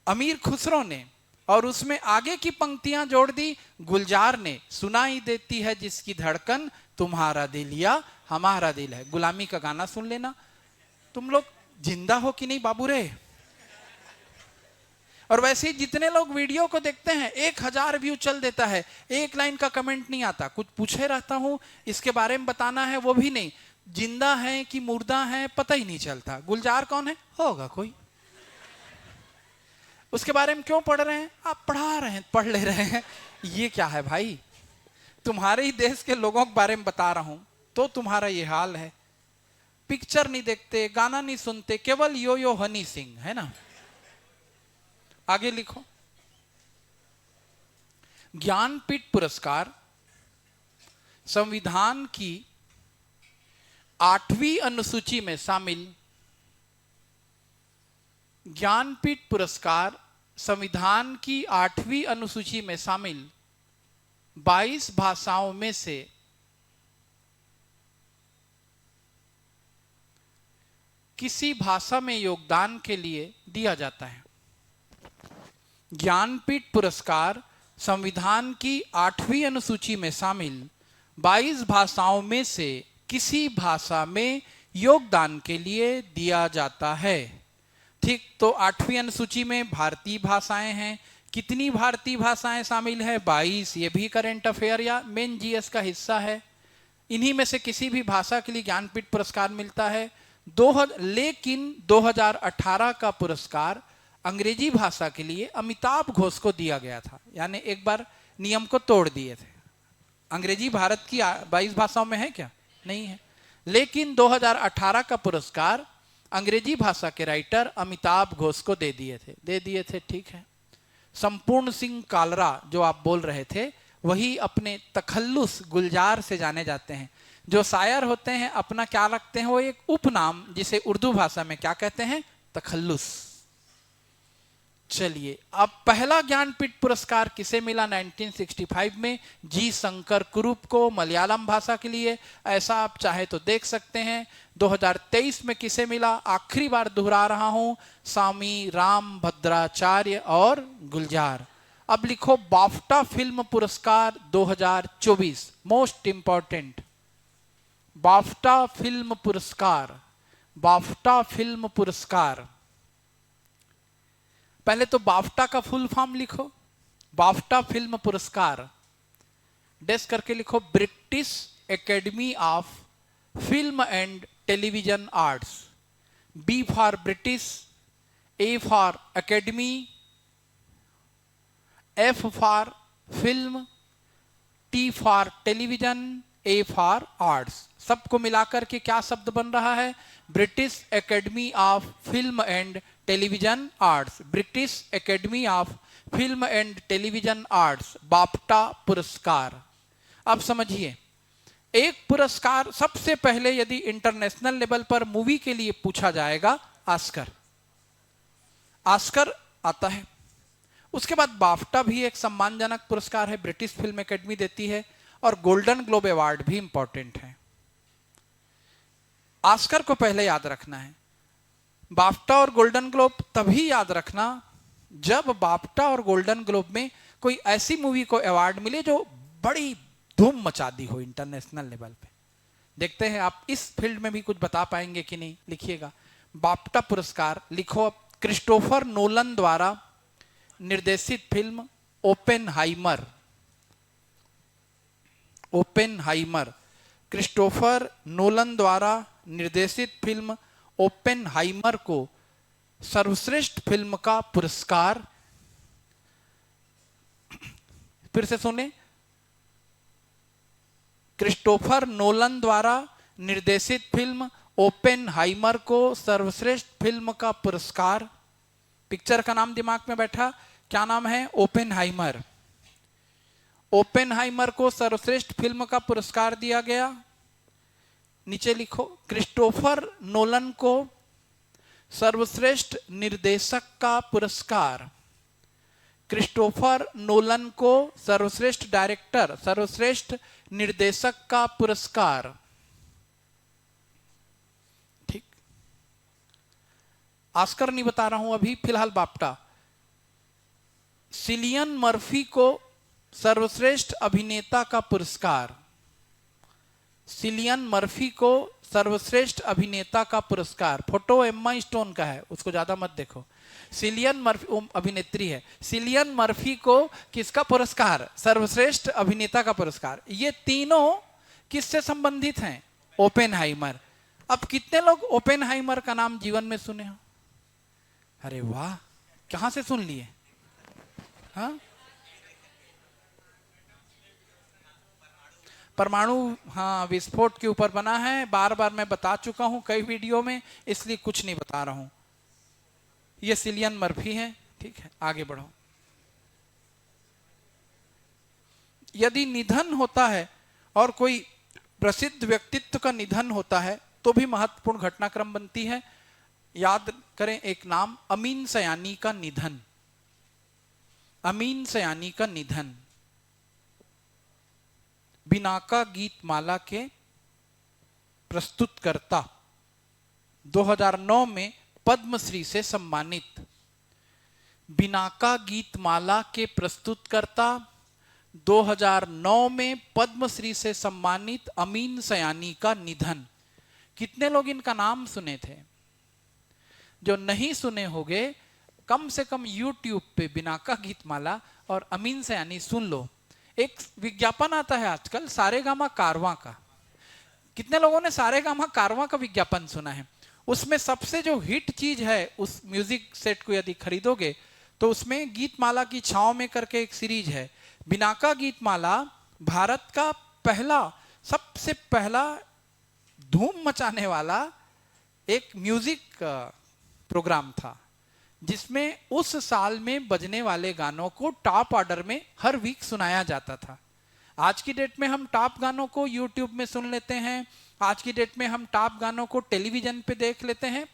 अमीर खुसरो ने, और उसमें आगे की पंक्तियां जोड़ दी गुलजार ने। सुनाई देती है जिसकी धड़कन, तुम्हारा दिल या हमारा दिल है। गुलामी का गाना सुन लेना। तुम लोग जिंदा हो कि नहीं बाबू रे? और वैसे ही जितने लोग वीडियो को देखते हैं 1000 व्यू चल देता है, एक लाइन का कमेंट नहीं आता। कुछ पूछे रहता हूं, इसके बारे में बताना है, वो भी नहीं। जिंदा है कि मुर्दा है पता ही नहीं चलता। गुलजार कौन है? होगा कोई, उसके बारे में क्यों पढ़ रहे हैं? आप पढ़ा रहे हैं, पढ़ ले रहे हैं। ये क्या है भाई? तुम्हारे ही देश के लोगों के बारे में बता रहा हूं तो तुम्हारा ये हाल है। पिक्चर नहीं देखते, गाना नहीं सुनते, केवल यो यो हनी सिंह, है ना। आगे लिखो। ज्ञानपीठ पुरस्कार संविधान की 8वीं अनुसूची में शामिल, ज्ञानपीठ पुरस्कार संविधान की 8वीं अनुसूची में शामिल 22 भाषाओं में से किसी भाषा में योगदान के लिए दिया जाता है। ज्ञानपीठ पुरस्कार संविधान की 8वीं अनुसूची में शामिल 22 भाषाओं में से किसी भाषा में योगदान के लिए दिया जाता है। ठीक, तो 8वीं अनुसूची में भारतीय भाषाएं हैं। कितनी भारतीय भाषाएं शामिल है? 22। ये भी करंट अफेयर या मेन जीएस का हिस्सा है। इन्हीं में से किसी भी भाषा के लिए ज्ञानपीठ पुरस्कार मिलता है। लेकिन 2018 का पुरस्कार अंग्रेजी भाषा के लिए अमिताभ घोष को दिया गया था। यानी एक बार नियम को तोड़ दिए थे। अंग्रेजी भारत की 22 भाषाओं में है क्या? नहीं है। लेकिन 2018 का पुरस्कार अंग्रेजी भाषा के राइटर अमिताभ घोष को दे दिए थे, ठीक है। संपूर्ण सिंह कालरा जो आप बोल रहे थे, वही अपने तखल्लुस गुलजार से जाने जाते हैं। जो शायर होते हैं अपना क्या रखते हैं, वो एक उपनाम, जिसे उर्दू भाषा में क्या कहते हैं, तखल्लुस। चलिए, अब पहला ज्ञानपीठ पुरस्कार किसे मिला 1965 में? जी शंकर कुरुप को, मलयालम भाषा के लिए। ऐसा आप चाहे तो देख सकते हैं। 2023 में किसे मिला? आखिरी बार दोहरा रहा हूं, स्वामी राम भद्राचार्य और गुलजार। अब लिखो बाफ्टा फिल्म पुरस्कार 2024, मोस्ट इंपॉर्टेंट। बाफ्टा फिल्म पुरस्कार, बाफ्टा फिल्म पुरस्कार। पहले तो बाफ्टा का फुल फॉर्म लिखो, बाफ्टा फिल्म पुरस्कार, डेस्क करके लिखो British Academy of Film and Television Arts. B for British, A for Academy, F for Film, T for Television, A for Arts. सबको मिलाकर के क्या शब्द बन रहा है? British Academy of Film and Television Arts, British Academy of Film and Television Arts, BAFTA पुरस्कार। अब समझिए, एक पुरस्कार सबसे पहले यदि इंटरनेशनल लेवल पर मूवी के लिए पूछा जाएगा, ऑस्कर, ऑस्कर आता है। उसके बाद बाफ्टा भी एक सम्मानजनक पुरस्कार है, ब्रिटिश फिल्म एकेडमी देती है, और गोल्डन ग्लोब अवार्ड भी इंपॉर्टेंट है। ऑस्कर को पहले याद रखना है। बाफ्टा और गोल्डन ग्लोब तभी याद रखना जब बाफ्टा और गोल्डन ग्लोब में कोई ऐसी मूवी को अवार्ड मिले जो बड़ी धूम मचा दी हो इंटरनेशनल लेवल पे। देखते हैं आप इस फील्ड में भी कुछ बता पाएंगे कि नहीं। लिखिएगा बाफ्टा पुरस्कार, लिखो क्रिस्टोफर नोलन द्वारा निर्देशित film Oppenheimer, Oppenheimer, Christopher Nolan द्वारा निर्देशित फिल्म ओपेनहाइमर को सर्वश्रेष्ठ फिल्म का पुरस्कार, फिर से सुने, क्रिस्टोफर नोलन द्वारा निर्देशित फिल्म ओपेनहाइमर को सर्वश्रेष्ठ फिल्म का पुरस्कार। पिक्चर का नाम दिमाग में बैठा, क्या नाम है? ओपेनहाइमर। ओपेनहाइमर को सर्वश्रेष्ठ फिल्म का पुरस्कार दिया गया। नीचे लिखो क्रिस्टोफर नोलन को सर्वश्रेष्ठ निर्देशक का पुरस्कार, क्रिस्टोफर नोलन को सर्वश्रेष्ठ डायरेक्टर, सर्वश्रेष्ठ निर्देशक का पुरस्कार। ठीक, ऑस्कर नहीं बता रहा हूं अभी, फिलहाल बाफ्टा। सिलियन मर्फी को सर्वश्रेष्ठ अभिनेता का पुरस्कार, सिलियन मर्फी को सर्वश्रेष्ठ अभिनेता का पुरस्कार। फोटो एम्मा स्टोन का है, उसको ज्यादा मत देखो। सिलियन मर्फी अभिनेत्री है। सिलियन मर्फी को किसका पुरस्कार? सर्वश्रेष्ठ अभिनेता का पुरस्कार। ये तीनों किससे संबंधित हैं? ओपेनहाइमर। अब कितने लोग ओपेनहाइमर का नाम जीवन में सुने हो? अरे वाह, कहां से सुन लिए? हाँ, परमाणु, हाँ, विस्फोट के ऊपर बना है। बार बार मैं बता चुका हूं कई वीडियो में, इसलिए कुछ नहीं बता रहा हूं। ये सिलियन मर्फी है। ठीक है, आगे बढ़ो। यदि निधन होता है और कोई प्रसिद्ध व्यक्तित्व का निधन होता है तो भी महत्वपूर्ण घटनाक्रम बनती है। याद करें एक नाम, अमीन सयानी का निधन, अमीन सयानी का निधन। बिनाका गीतमाला के प्रस्तुतकर्ता, 2009 में पद्मश्री से सम्मानित। बिनाका गीतमाला के प्रस्तुतकर्ता, 2009 में पद्मश्री से सम्मानित अमीन सयानी का निधन। कितने लोग इनका नाम सुने थे? जो नहीं सुने होंगे, कम से कम YouTube पे बिनाका गीतमाला और अमीन सयानी सुन लो। एक विज्ञापन आता है आजकल सारेगामा कारवां का। कितने लोगों ने सारेगामा कारवां का विज्ञापन सुना है? उसमें सबसे जो हिट चीज है, उस म्यूजिक सेट को यदि खरीदोगे तो उसमें गीतमाला की छांव में करके एक सीरीज है। बिनाका गीतमाला भारत का पहला, सबसे पहला धूम मचाने वाला एक म्यूजिक प्रोग्राम था, जिसमें उस साल में बजने वाले गानों को टॉप ऑर्डर में हर वीक सुनाया जाता था। आज की डेट में हम टॉप गानों को यूट्यूब में सुन लेते हैं, आज की डेट में हम टॉप गानों को टेलीविजन पे देख लेते हैं,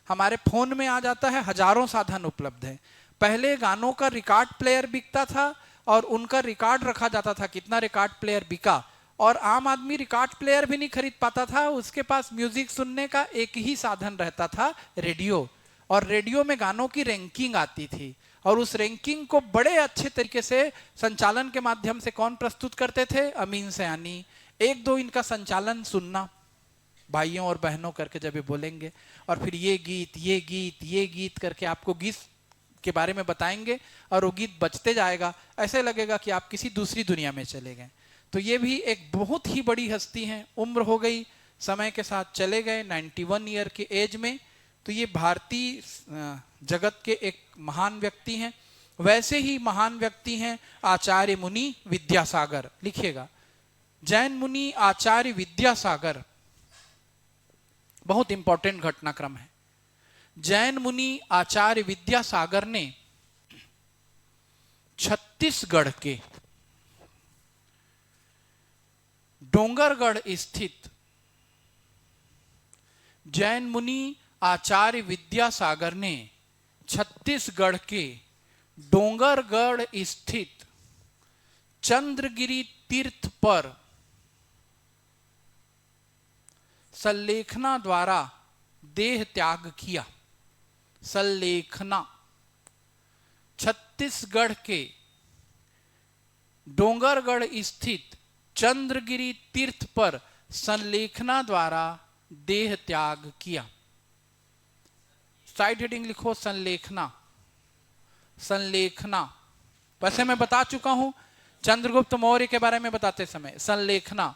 हमारे फोन में आ जाता है, हजारों साधन उपलब्ध है। पहले गानों का रिकॉर्ड प्लेयर बिकता था और उनका रिकॉर्ड रखा जाता था कितना रिकॉर्ड प्लेयर बिका, और आम आदमी रिकॉर्ड प्लेयर भी नहीं खरीद पाता था, उसके पास म्यूजिक सुनने का एक ही साधन रहता था, रेडियो। और रेडियो में गानों की रैंकिंग आती थी, और उस रैंकिंग को बड़े अच्छे तरीके से संचालन के माध्यम से कौन प्रस्तुत करते थे? अमीन सयानी। एक दो इनका संचालन सुनना, भाइयों और बहनों करके जब ये बोलेंगे, और फिर ये गीत ये गीत ये गीत करके आपको गीत के बारे में बताएंगे, और वो गीत बजते जाएगा, ऐसे लगेगा कि आप किसी दूसरी दुनिया में चले गए। तो ये भी एक बहुत ही बड़ी हस्ती हैं, उम्र हो गई, समय के साथ चले गए 91 ईयर के एज में। तो ये भारतीय जगत के एक महान व्यक्ति हैं। वैसे ही महान व्यक्ति हैं आचार्य मुनि विद्यासागर। लिखिएगा, जैन मुनि आचार्य विद्यासागर, बहुत इंपॉर्टेंट घटनाक्रम है। जैन मुनि आचार्य विद्यासागर ने छत्तीसगढ़ के डोंगरगढ़ स्थित जैन मुनि आचार्य विद्यासागर ने छत्तीसगढ़ के डोंगरगढ़ स्थित चंद्रगिरी तीर्थ पर संलेखना द्वारा देह त्याग किया। संलेखना, छत्तीसगढ़ के डोंगरगढ़ स्थित चंद्रगिरी तीर्थ पर संलेखना द्वारा देह त्याग किया। साइड हेडिंग लिखो, संलेखना। संलेखना वैसे मैं बता चुका हूं चंद्रगुप्त मौर्य के बारे में बताते समय। संलेखना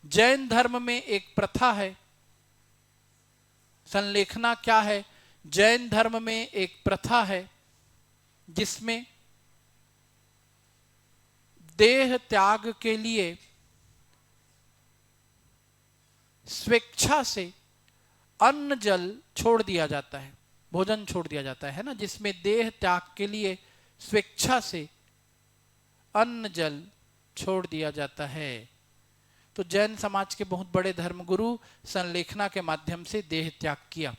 जैन धर्म में एक प्रथा है। संलेखना क्या है? जैन धर्म में एक प्रथा है जिसमें देह त्याग के लिए स्वेच्छा से अन्न जल छोड़ दिया जाता है, भोजन छोड़ दिया जाता है ना, जिसमें देह त्याग के लिए स्वेच्छा से अन्न जल छोड़ दिया जाता है। तो जैन समाज के बहुत बड़े धर्मगुरु संलेखना के माध्यम से देह त्याग किया।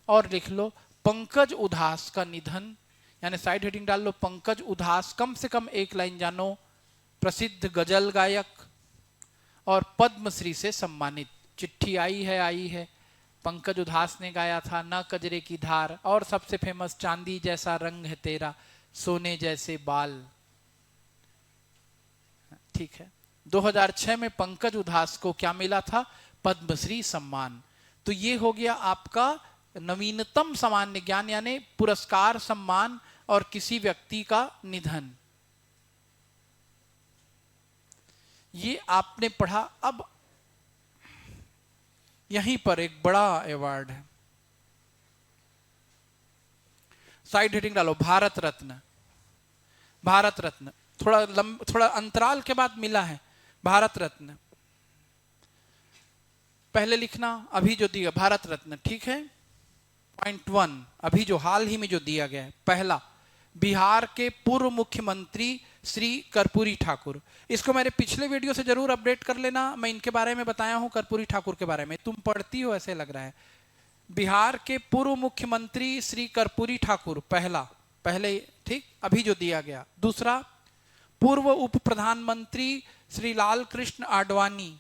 और लिख लो, पंकज उधास का निधन, यानी साइड हेडिंग डाल लो, पंकज उधास, कम से कम एक लाइन जानो, प्रसिद्ध गजल गायक और पद्मश्री से सम्मानित। चिट्ठी आई है, पंकज उधास ने गाया था न कजरे की धार, और सबसे फेमस चांदी जैसा रंग है तेरा, सोने जैसे बाल। ठीक है, 2006 में पंकज उधास को क्या मिला था? पद्मश्री सम्मान। तो ये हो गया आपका नवीनतम सामान्य ज्ञान, यानी पुरस्कार, सम्मान और किसी व्यक्ति का निधन। ये आपने पढ़ा। अब यहीं पर एक बड़ा अवार्ड है, साइड हेडिंग डालो, भारत रत्न। भारत रत्न थोड़ा अंतराल के बाद मिला है भारत रत्न। पहले लिखना, अभी जो दिया भारत रत्न, ठीक है। पॉइंट 1 अभी जो हाल ही में जो दिया गया है, पहला, बिहार के पूर्व मुख्यमंत्री श्री कर्पूरी ठाकुर। इसको मेरे पिछले वीडियो से जरूर अपडेट कर लेना, मैं इनके बारे में बताया हूं, कर्पूरी ठाकुर के बारे में। तुम पढ़ती हो ऐसे लग रहा है। बिहार के पूर्व मुख्यमंत्री श्री कर्पूरी ठाकुर, पहले, ठीक, अभी जो दिया गया। दूसरा, पूर्व उप प्रधानमंत्री श्री लाल कृष्ण आडवाणी,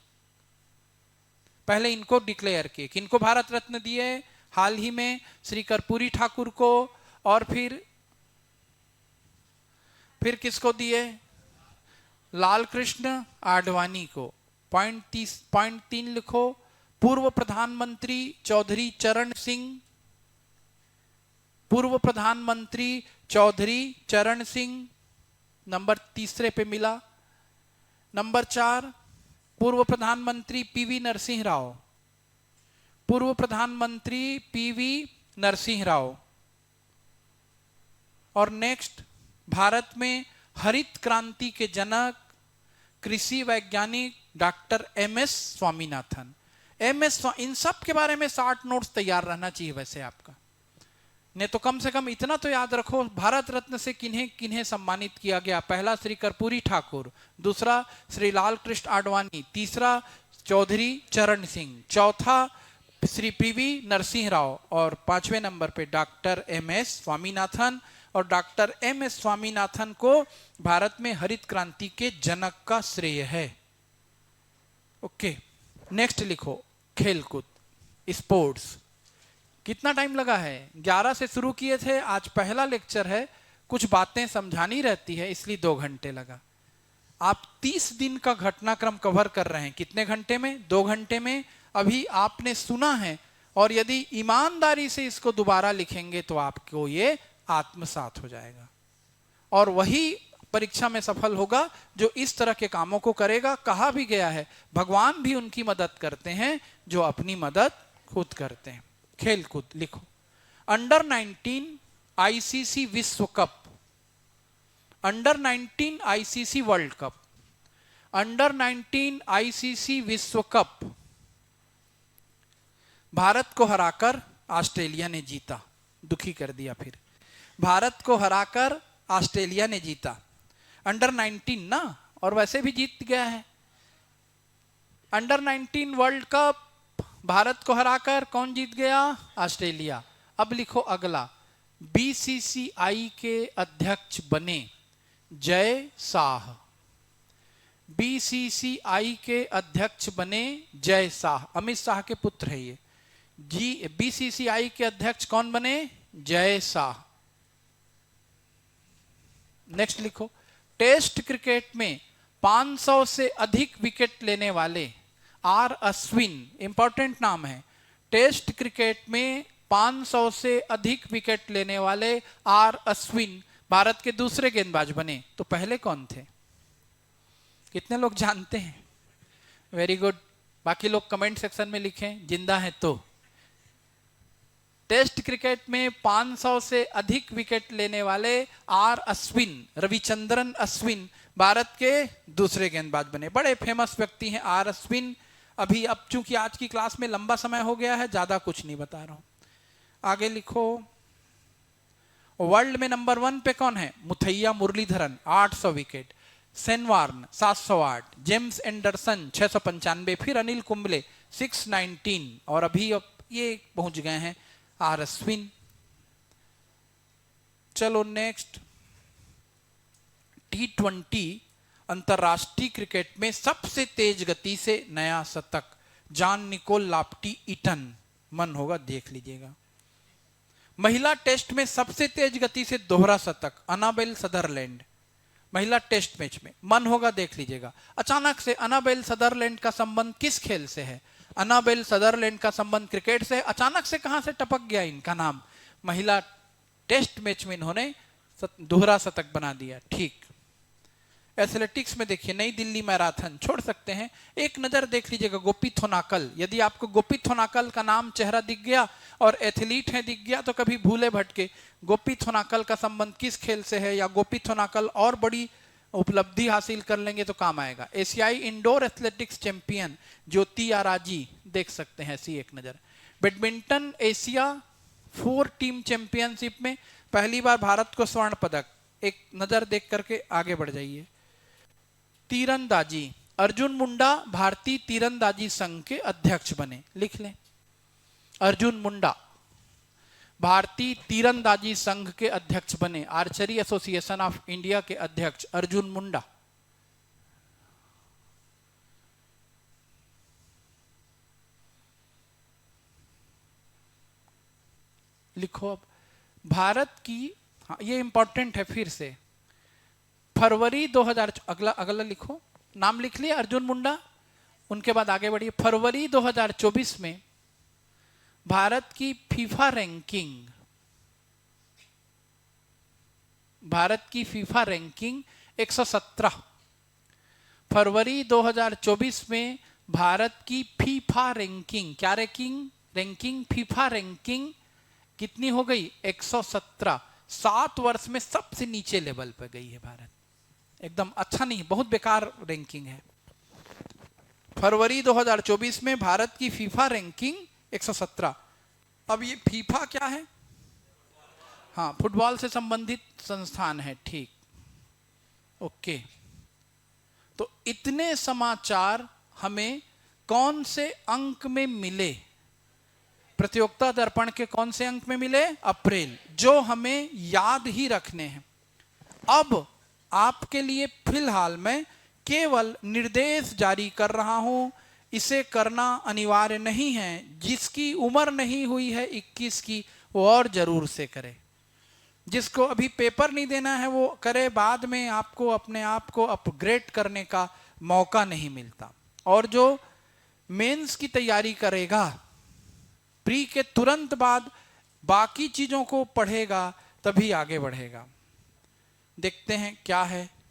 पहले इनको डिक्लेयर किए, किनको भारत रत्न दिए? हाल ही में श्री कर्पूरी ठाकुर को, और फिर किसको दिए? लाल कृष्ण आडवाणी को। पॉइंट 3 लिखो, पूर्व प्रधानमंत्री चौधरी चरण सिंह, पूर्व प्रधानमंत्री चौधरी चरण सिंह नंबर 3 पे मिला। नंबर 4, पूर्व प्रधानमंत्री पीवी नरसिंह राव, पूर्व प्रधानमंत्री पीवी नरसिंह राव। और नेक्स्ट, भारत में हरित क्रांति के जनक, कृषि वैज्ञानिक डॉक्टर एम.एस. स्वामीनाथन। इन सब के बारे में 60 नोट्स तैयार रहना चाहिए वैसे आपका, नहीं तो कम से कम इतना तो याद रखो, भारत रत्न से किन्हें किन्हें सम्मानित किया गया। पहला श्री कर्पूरी ठाकुर, दूसरा श्री लाल कृष्ण आडवाणी, तीसरा चौधरी चरण सिंह, चौथा श्री पीवी नरसिंह राव और 5वें नंबर पे डॉक्टर एम.एस. स्वामीनाथन। और डॉक्टर एम.एस. स्वामीनाथन को भारत में हरित क्रांति के जनक का श्रेय है। ओके, नेक्स्ट लिखो खेलकूद, स्पोर्ट्स। कितना टाइम लगा है? 11 से शुरू किए थे, आज पहला लेक्चर है, कुछ बातें समझानी रहती है इसलिए 2 घंटे लगा। आप 30 दिन का घटनाक्रम कवर कर रहे हैं, कितने घंटे में? 2 घंटे में। अभी आपने सुना है और यदि ईमानदारी से इसको दोबारा लिखेंगे तो आपको ये आत्मसात हो जाएगा और वही परीक्षा में सफल होगा जो इस तरह के कामों को करेगा। कहा भी गया है भगवान भी उनकी मदद करते हैं जो अपनी मदद खुद करते हैं। खेलकूद लिखो, अंडर 19 आईसीसी विश्व cup, under 19 ICC world cup, under 19 ICC विश्व कप भारत को हराकर ऑस्ट्रेलिया ने जीता। दुखी कर दिया फिर, भारत को हराकर ऑस्ट्रेलिया ने जीता। अंडर 19 ना, और वैसे भी जीत गया है। अंडर 19 वर्ल्ड कप भारत को हराकर कौन जीत गया? ऑस्ट्रेलिया। अब लिखो अगला, बीसीसीआई के अध्यक्ष बने जय शाह। बीसीसीआई के अध्यक्ष बने जय शाह, अमित शाह के पुत्र है ये। बीसीसीआई के अध्यक्ष कौन बने? जय शाह। नेक्स्ट लिखो, टेस्ट क्रिकेट में 500 से अधिक विकेट लेने वाले आर अश्विन, इंपॉर्टेंट नाम है। टेस्ट क्रिकेट में 500 से अधिक विकेट लेने वाले आर अश्विन भारत के दूसरे गेंदबाज बने। तो पहले कौन थे? कितने लोग जानते हैं? वेरी गुड, बाकी लोग कमेंट सेक्शन में लिखें जिंदा है तो। टेस्ट क्रिकेट में 500 से अधिक विकेट लेने वाले आर अश्विन, रविचंद्रन अश्विन भारत के दूसरे गेंदबाज बने। बड़े फेमस व्यक्ति हैं आर अश्विन। अभी अब चूंकि आज की क्लास में लंबा समय हो गया है, ज्यादा कुछ नहीं बता रहा हूं। आगे लिखो, वर्ल्ड में नंबर 1 पे कौन है? Muttiah Muralitharan 800 wicket, Shane Warne 708, James Anderson 695, फिर अनिल कुंबले 619 और अभी अब ये पहुंच गए हैं आर अश्विन। चलो नेक्स्ट, T20 अंतरराष्ट्रीय क्रिकेट में सबसे तेज गति से नया शतक, जॉन निकोल लाप्टी ईटन। मन होगा देख लीजिएगा। महिला टेस्ट में सबसे तेज गति से दोहरा शतक, अनाबेल सदरलैंड, महिला टेस्ट मैच में। मन होगा देख लीजिएगा। अचानक से अनाबेल सदरलैंड का संबंध किस खेल से है? अनाबेल सदरलैंड का संबंध क्रिकेट से। अचानक से कहां से टपक गया इनका नाम? महिला टेस्ट मैच में इन्होंने दोहरा शतक बना दिया। ठीक। एथलेटिक्स में देखिए, नई दिल्ली मैराथन छोड़ सकते हैं, एक नजर देख लीजिएगा गोपी थोनाकल। यदि आपको गोपी थोनाकल का नाम, चेहरा दिख गया और एथलीट है दिख गया तो कभी भूले भटके गोपी थोनाकल का संबंध किस खेल से है, या गोपी थोनाकल और बड़ी उपलब्धि हासिल कर लेंगे तो काम आएगा। एशियाई इंडोर एथलेटिक्स चैंपियन ज्योति आराजी, देख सकते हैं ऐसी एक नजर। बैडमिंटन एशिया 4 टीम चैंपियनशिप में पहली बार भारत को स्वर्ण पदक, एक नजर देख करके आगे बढ़ जाइए। तीरंदाजी, अर्जुन मुंडा भारतीय तीरंदाजी संघ के अध्यक्ष बने, लिख लें। अर्जुन मुंडा भारतीय तीरंदाजी संघ के अध्यक्ष बने। आर्चरी एसोसिएशन ऑफ इंडिया के अध्यक्ष अर्जुन मुंडा। लिखो अब, भारत की, हाँ ये इंपॉर्टेंट है फिर से, फरवरी 2000, अगला लिखो, नाम लिख लिया अर्जुन मुंडा, उनके बाद आगे बढ़िए। फरवरी 2024 में भारत की फीफा रैंकिंग, भारत की फीफा रैंकिंग 117। फरवरी 2024 में भारत की फीफा रैंकिंग, क्या रैंकिंग? रैंकिंग, फीफा रैंकिंग कितनी हो गई? 117। 7 वर्ष में सबसे नीचे लेवल पर गई है भारत। एकदम अच्छा नहीं, बहुत बेकार रैंकिंग है। फरवरी 2024 में भारत की फीफा रैंकिंग 117। अब ये फीफा क्या है? हाँ, फुटबॉल से संबंधित संस्थान है, ठीक, ओके। तो इतने समाचार हमें कौन से अंक में मिले? प्रतियोगिता दर्पण के कौन से अंक में मिले? अप्रैल, जो हमें याद ही रखने हैं। अब आपके लिए फिलहाल मैं केवल निर्देश जारी कर रहा हूं, इसे करना अनिवार्य नहीं है। जिसकी उम्र नहीं हुई है 21 की, वो और जरूर से करे। जिसको अभी पेपर नहीं देना है वो करे, बाद में आपको अपने आप को अपग्रेड करने का मौका नहीं मिलता। और जो मेंस की तैयारी करेगा, प्री के तुरंत बाद बाकी चीजों को पढ़ेगा, तभी आगे बढ़ेगा। देखते हैं क्या है।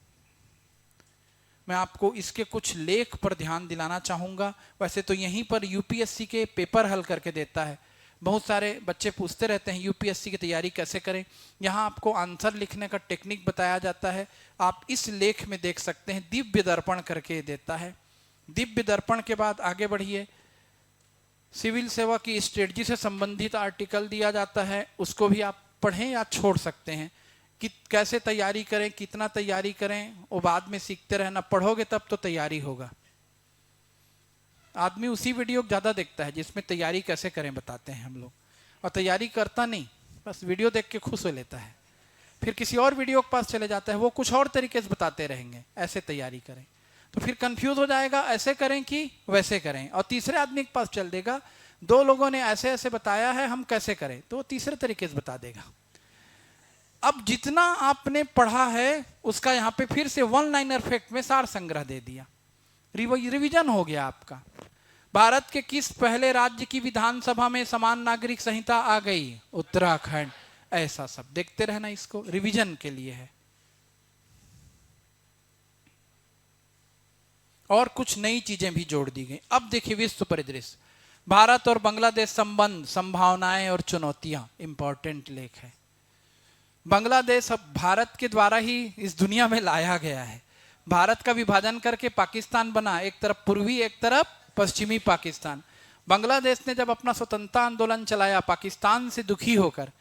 मैं आपको इसके कुछ लेख पर ध्यान दिलाना चाहूंगा। वैसे तो यहीं पर यूपीएससी के पेपर हल करके देता है। बहुत सारे बच्चे पूछते रहते हैं यूपीएससी की तैयारी कैसे करें। यहाँ आपको आंसर लिखने का टेक्निक बताया जाता है। आप इस लेख में देख सकते हैं, दिव्य दर्पण करके देता है। दिव्य दर्पण के बाद आगे बढ़िए, सिविल सेवा की स्ट्रेटजी से संबंधित आर्टिकल दिया जाता है, उसको भी आप पढ़ें या छोड़ सकते हैं। कि कैसे तैयारी करें, कितना तैयारी करें, वो बाद में सीखते रहना। पढ़ोगे तब तो तैयारी होगा। आदमी उसी वीडियो ज्यादा देखता है जिसमें तैयारी कैसे करें बताते हैं हम लोग, और तैयारी करता नहीं, बस वीडियो देख के खुश हो लेता है। फिर किसी और वीडियो के पास चले जाता है, वो कुछ और तरीके से बताते रहेंगे, ऐसे तैयारी करें, तो फिर कंफ्यूज हो जाएगा, ऐसे करें कि वैसे करें। और तीसरे आदमी के पास चल देगा, दो लोगों ने ऐसे ऐसे बताया है, हम कैसे करें, तो वो तीसरे तरीके से बता देगा। अब जितना आपने पढ़ा है उसका यहाँ पे फिर से वन लाइनर फैक्ट में सार संग्रह दे दिया। रिवीजन हो गया आपका। भारत के किस पहले राज्य की विधानसभा में समान नागरिक संहिता आ गई? उत्तराखंड। ऐसा सब देखते रहना, इसको रिवीजन के लिए है। और कुछ नई चीजें भी जोड़ दी गई। अब देखिए विश्व परिदृश्य, भारत और बांग्लादेश संबंध, संभावनाएं और चुनौतियां, इंपॉर्टेंट लेख है। बांग्लादेश अब भारत के द्वारा ही इस दुनिया में लाया गया है। भारत का विभाजन करके पाकिस्तान बना, एक तरफ पूर्वी एक तरफ पश्चिमी पाकिस्तान। बांग्लादेश ने जब अपना स्वतंत्रता आंदोलन चलाया पाकिस्तान से दुखी होकर,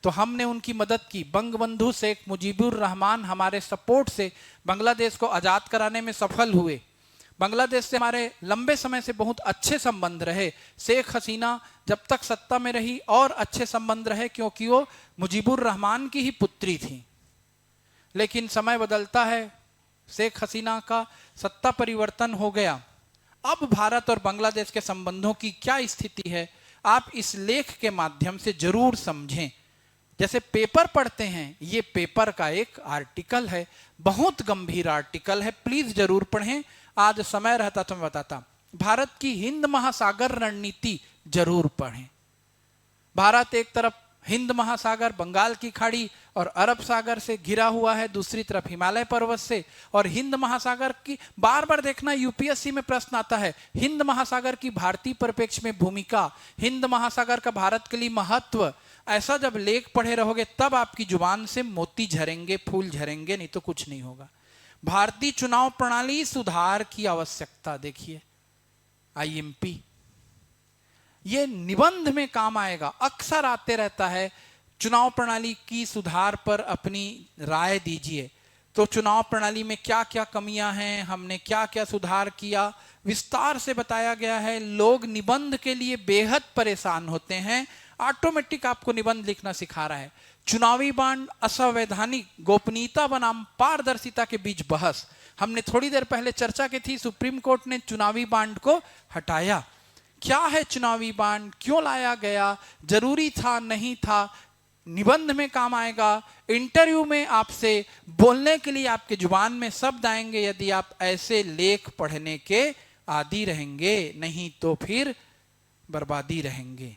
तो हमने उनकी मदद की। बंगबंधु शेख मुजीबुर रहमान हमारे सपोर्ट से बांग्लादेश को आजाद कराने में सफल हुए। बांग्लादेश से हमारे लंबे समय से बहुत अच्छे संबंध रहे। शेख हसीना जब तक सत्ता में रही और अच्छे संबंध रहे, क्योंकि वो मुजीबुर रहमान की ही पुत्री थी। लेकिन समय बदलता है, शेख हसीना का सत्ता परिवर्तन हो गया। अब भारत और बांग्लादेश के संबंधों की क्या स्थिति है, आप इस लेख के माध्यम से जरूर समझें। जैसे पेपर पढ़ते हैं, ये पेपर का एक आर्टिकल है, बहुत गंभीर आर्टिकल है, प्लीज जरूर पढ़ें। आज समय रहता तो मैं बताता। भारत की हिंद महासागर रणनीति जरूर पढ़ें। भारत एक तरफ हिंद महासागर, बंगाल की खाड़ी और अरब सागर से घिरा हुआ है, दूसरी तरफ हिमालय पर्वत से। और हिंद महासागर की बार बार देखना, यूपीएससी में प्रश्न आता है, हिंद महासागर की भारतीय परिप्रेक्ष्य में भूमिका, हिंद महासागर का भारत के लिए महत्व। ऐसा जब लेख पढ़े रहोगे तब आपकी जुबान से मोती झरेंगे, फूल झरेंगे, नहीं तो कुछ नहीं होगा। भारतीय चुनाव प्रणाली सुधार की आवश्यकता, देखिए आईएमपी, ये निबंध में काम आएगा, अक्सर आते रहता है। चुनाव प्रणाली की सुधार पर अपनी राय दीजिए। तो चुनाव प्रणाली में क्या क्या कमियां हैं, हमने क्या क्या सुधार किया, विस्तार से बताया गया है। लोग निबंध के लिए बेहद परेशान होते हैं, ऑटोमेटिक आपको निबंध लिखना सिखा रहा है। चुनावी बांड असंवैधानिक, गोपनीयता बनाम पारदर्शिता के बीच बहस, हमने थोड़ी देर पहले चर्चा की थी। सुप्रीम कोर्ट ने चुनावी बांड को हटाया। क्या है चुनावी बांड, क्यों लाया गया, जरूरी था नहीं था, निबंध में काम आएगा। इंटरव्यू में आपसे बोलने के लिए आपके जुबान में शब्द आएंगे, यदि आप ऐसे लेख पढ़ने के आदी रहेंगे, नहीं तो फिर बर्बादी रहेंगे।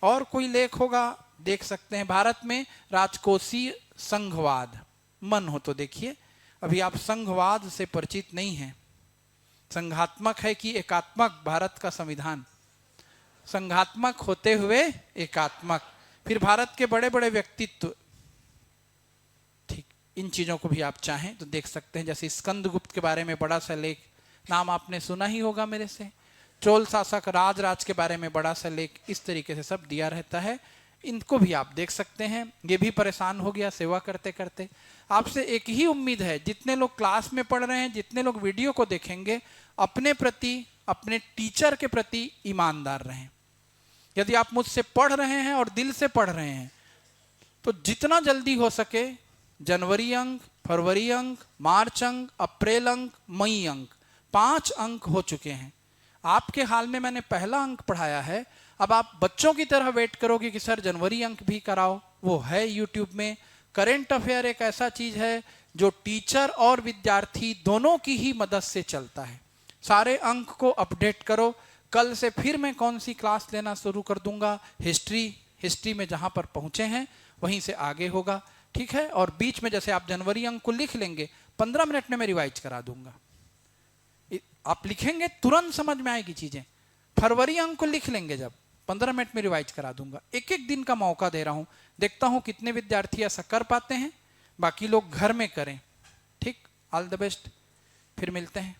और कोई लेख होगा देख सकते हैं। भारत में राजकोषीय संघवाद, मन हो तो देखिए। अभी आप संघवाद से परिचित नहीं हैं। संघात्मक है कि एकात्मक? भारत का संविधान संघात्मक होते हुए एकात्मक। फिर भारत के बड़े बड़े व्यक्तित्व, ठीक, इन चीजों को भी आप चाहें तो देख सकते हैं। जैसे स्कंदगुप्त के बारे में बड़ा सा लेख नाम आपने सुना ही होगा मेरे से। चोल शासक राज के बारे में बड़ा सा लेख इस तरीके से सब दिया रहता है, इनको भी आप देख सकते हैं। ये भी परेशान हो गया सेवा करते करते। आपसे एक ही उम्मीद है, जितने लोग क्लास में पढ़ रहे हैं, जितने लोग वीडियो को देखेंगे, अपने प्रति, अपने टीचर के प्रति ईमानदार रहें। यदि आप मुझसे पढ़ रहे हैं और दिल से पढ़ रहे हैं तो जितना जल्दी हो सके जनवरी अंक, फरवरी अंक, मार्च अंक, अप्रैल अंक, मई अंक, 5 अंक हो चुके हैं। आपके हाल में मैंने पहला अंक पढ़ाया है। अब आप बच्चों की तरह वेट करोगे कि सर जनवरी अंक भी कराओ, वो है यूट्यूब में। करेंट अफेयर एक ऐसा चीज है जो टीचर और विद्यार्थी दोनों की ही मदद से चलता है। सारे अंक को अपडेट करो। कल से फिर मैं कौन सी क्लास लेना शुरू कर दूंगा, हिस्ट्री में जहां पर पहुंचे हैं वहीं से आगे होगा, ठीक है। और बीच में जैसे आप जनवरी अंक को लिख लेंगे, 15 मिनट में मैं रिवाइज करा दूंगा। आप लिखेंगे तुरंत समझ में आएगी चीजें। फरवरी अंक को लिख लेंगे, जब 15 मिनट में रिवाइज करा दूंगा। एक एक दिन का मौका दे रहा हूं, देखता हूं कितने विद्यार्थी ऐसा कर पाते हैं, बाकी लोग घर में करें। ठीक, ऑल द बेस्ट, फिर मिलते हैं।